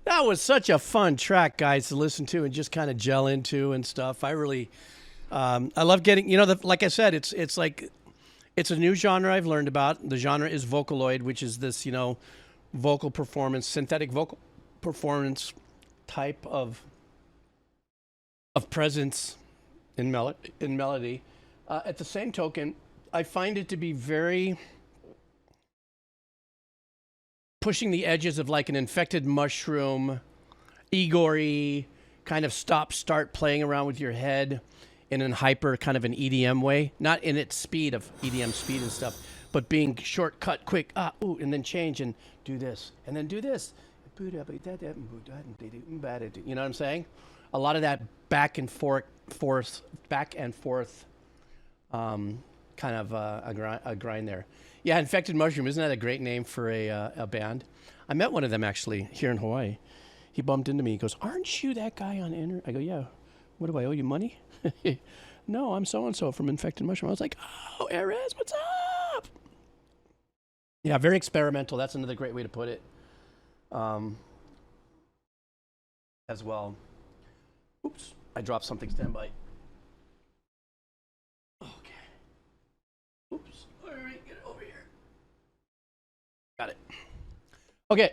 That was such a fun track, guys, to listen to and just kind of gel into and stuff. I really, I love getting, like I said, it's like, it's a new genre I've learned about. The genre is Vocaloid, which is this, vocal performance, synthetic vocal performance type of presence in melody. At the same token, I find it to be very pushing the edges of like an infected mushroom, Igor-y, kind of stop-start playing around with your head in an hyper kind of an EDM way. Not in its speed of EDM speed and stuff, but being shortcut, quick, and then change and do this, and then do this. You know what I'm saying? A lot of that back and forth, kind of a grind there. Yeah, Infected Mushroom, isn't that a great name for a band? I met one of them actually here in Hawaii. He bumped into me. He goes, "Aren't you that guy on Inner?" I go, "Yeah." "What do I owe you money?" "No, I'm so and so from Infected Mushroom." I was like, "Oh, Erez, what's up?" Yeah, very experimental. That's another great way to put it. As well. Oops, I dropped something. Stand by. Okay. Oops. All right, get it over here. Got it. Okay.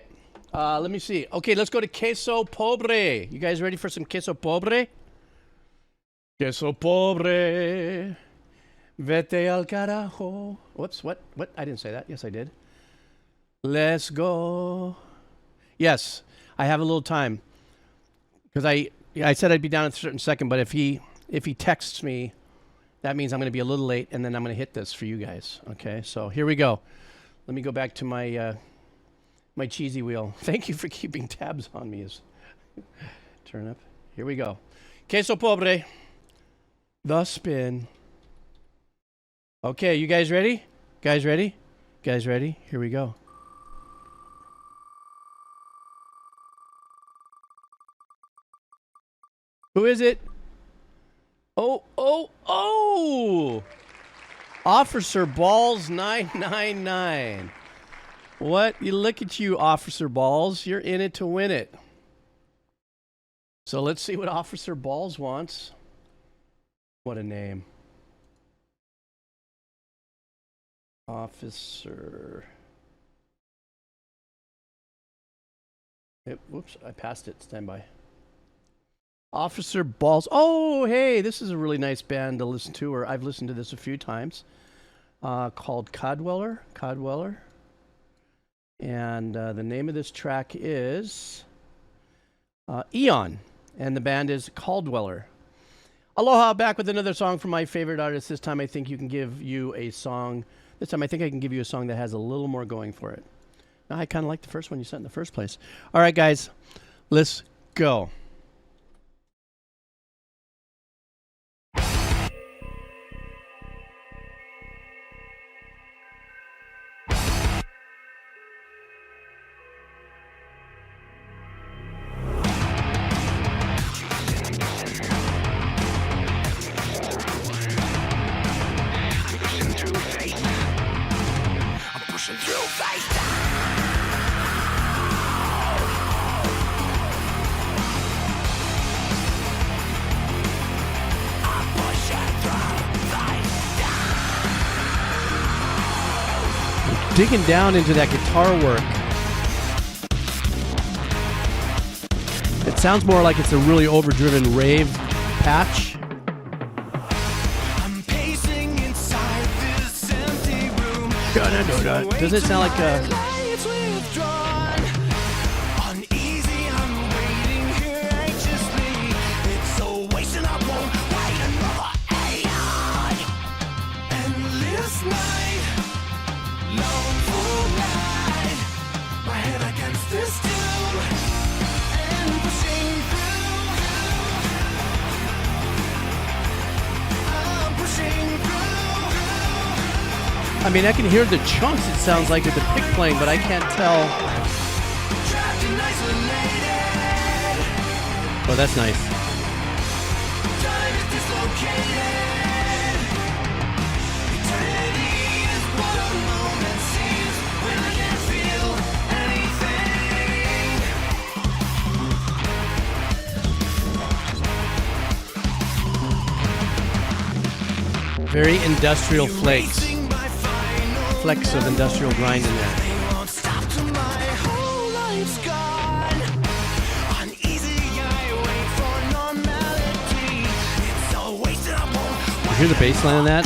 Let me see. Okay, let's go to queso pobre. You guys ready for some queso pobre? Queso pobre. Vete al carajo. Whoops, what? I didn't say that. Yes, I did. Let's go. Yes, I have a little time. Because I said I'd be down in a certain second, but if he texts me, that means I'm going to be a little late, and then I'm going to hit this for you guys. Okay, so here we go. Let me go back to my my cheesy wheel. Thank you for keeping tabs on me. Turn up. Here we go. Queso pobre. The spin. Okay, you guys ready? Guys ready? Guys ready? Here we go. Who is it? Oh! Officer Balls 999. What? You look at you, Officer Balls. You're in it to win it. So let's see what Officer Balls wants. What a name. Officer. Whoops, I passed it. Stand by. Officer Balls. Oh, hey, this is a really nice band to listen to, or I've listened to this a few times. Called Celldweller. And the name of this track is Eon, and the band is Celldweller. Aloha, back with another song from my favorite artist. This time I think I can give you a song that has a little more going for it. Now, I kind of like the first one you sent in the first place. All right, guys, let's go. Digging down into that guitar work. It sounds more like it's a really overdriven rave patch. I'm pacing inside this empty room. Doesn't it sound like a... I mean, I can hear the chunks, it sounds like, with the pick playing, but I can't tell. Oh, that's nice. Very industrial flakes. Flecks of industrial grind in there. You hear the bass line on that?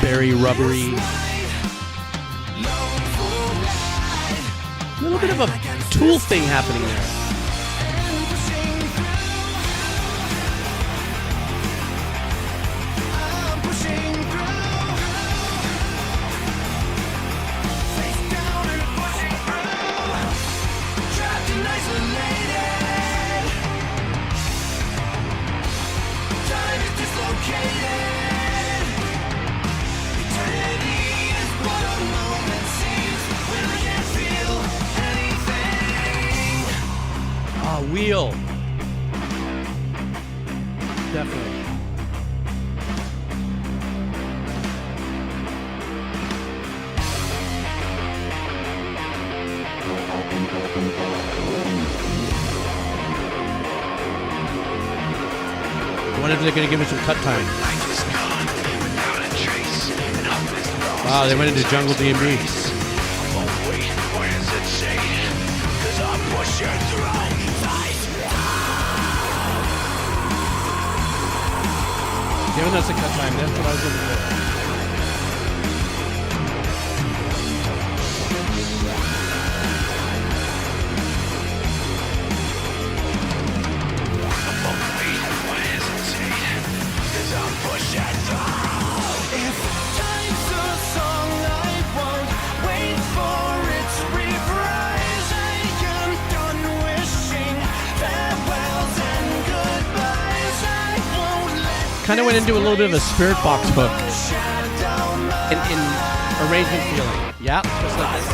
Very rubbery. A little bit of a Tool thing happening there. if they're going to give us some cut time. Wow, they went into Jungle DMB. Giving us a cut time, that's what I was looking for. Kind of went into a little bit of a spirit box hook in arrangement feeling. Yeah, just like this.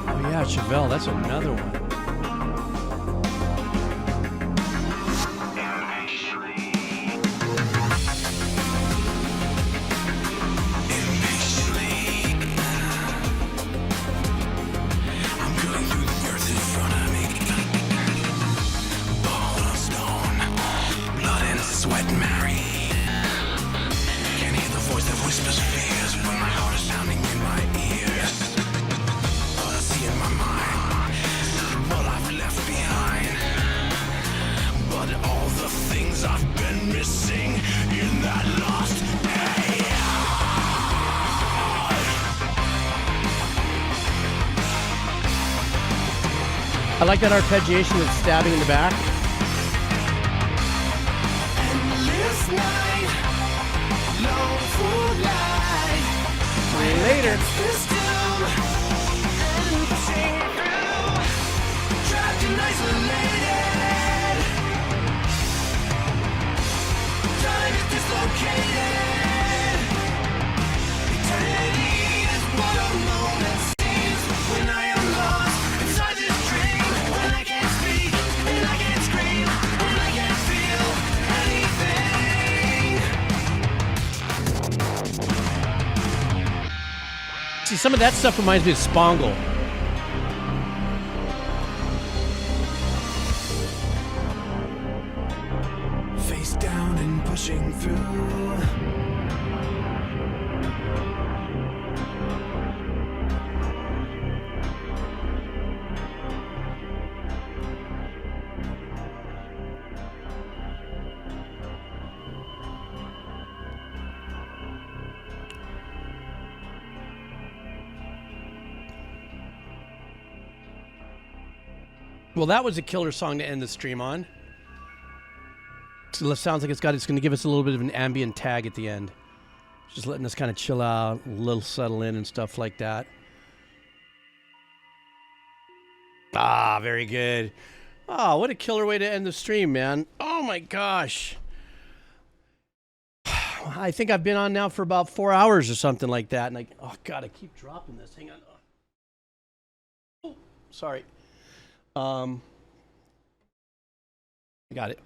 Oh yeah, Chevelle, that's another one. I like that arpeggiation that's stabbing in the back. Later. See, some of that stuff reminds me of Spongle. Face down and pushing through. Well, that was a killer song to end the stream on. So it sounds like it's going to give us a little bit of an ambient tag at the end. Just letting us kind of chill out, a little settle in and stuff like that. Ah, very good. Oh, what a killer way to end the stream, man. Oh my gosh. I think I've been on now for about 4 hours or something like that. And oh God, I keep dropping this. Hang on. Oh, sorry. I got it.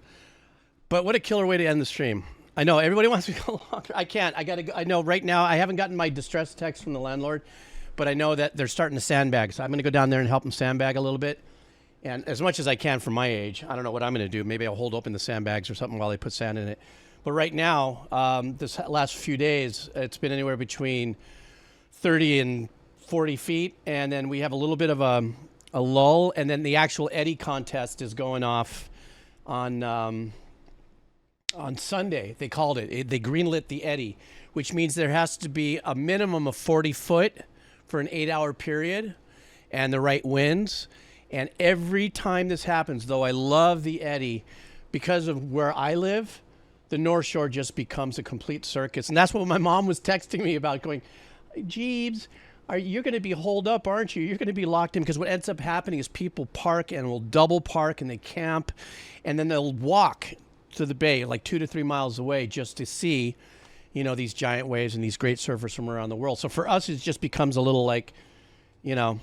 But what a killer way to end the stream. I know everybody wants me to go longer. I can't. I gotta go. I know right now I haven't gotten my distress text from the landlord, but I know that they're starting to sandbag. So I'm gonna go down there and help them sandbag a little bit. And as much as I can for my age, I don't know what I'm gonna do. Maybe I'll hold open the sandbags or something while they put sand in it. But right now, this last few days, it's been anywhere between 30 and 40 feet. And then we have a little bit of a lull, and then the actual eddy contest is going off on Sunday. They called it. They greenlit the eddy, which means there has to be a minimum of 40 foot for an 8-hour period and the right winds. And every time this happens, though I love the eddy, because of where I live, the North Shore just becomes a complete circus. And that's what my mom was texting me about, going, Jeebs, you're going to be holed up, aren't you? You're going to be locked in, because what ends up happening is people park and will double park and they camp, and then they'll walk to the bay like 2 to 3 miles away just to see, you know, these giant waves and these great surfers from around the world. So for us, it just becomes a little like, you know,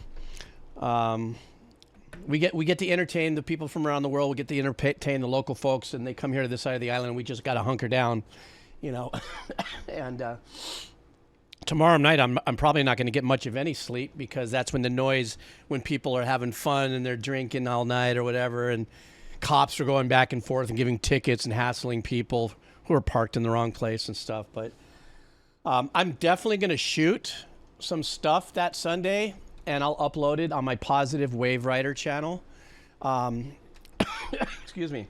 we get to entertain the people from around the world. We get to entertain the local folks, and they come here to this side of the island. And we just got to hunker down, you know. And tomorrow night, I'm probably not going to get much of any sleep because that's when the noise, when people are having fun and they're drinking all night or whatever, and cops are going back and forth and giving tickets and hassling people who are parked in the wrong place and stuff. But I'm definitely going to shoot some stuff that Sunday, and I'll upload it on my Positive Wave Rider channel. Excuse me.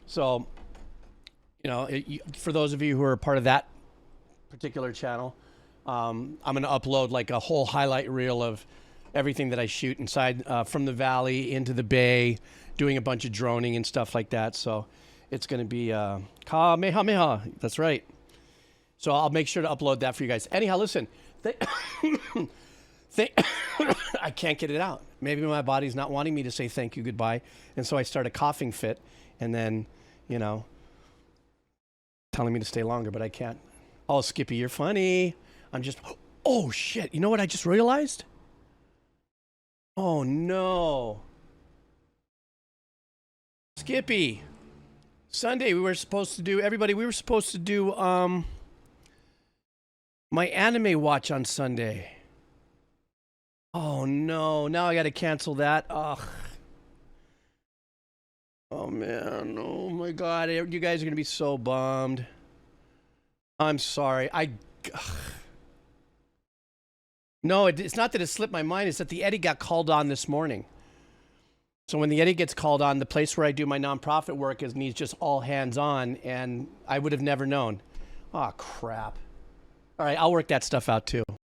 So, you know, for those of you who are part of that particular channel, I'm going to upload like a whole highlight reel of everything that I shoot inside from the valley into the bay, doing a bunch of droning and stuff like that. So it's going to be Kamehameha. That's right. So I'll make sure to upload that for you guys. Anyhow, listen. I can't get it out. Maybe my body's not wanting me to say thank you, goodbye. And so I start a coughing fit and then, you know, telling me to stay longer, but I can't. Oh, Skippy, you're funny. I'm just, oh shit. You know what I just realized? Oh no. Skippy. Sunday we were supposed to do my anime watch on Sunday. Oh no, now I gotta cancel that. Ugh. Oh man, oh my god, you guys are gonna be so bummed. I'm sorry. No, it's not that it slipped my mind, it's that the Eddie got called on this morning. So when the Eddie gets called on, the place where I do my nonprofit work needs just all hands on, and I would have never known. Oh crap. All right, I'll work that stuff out too.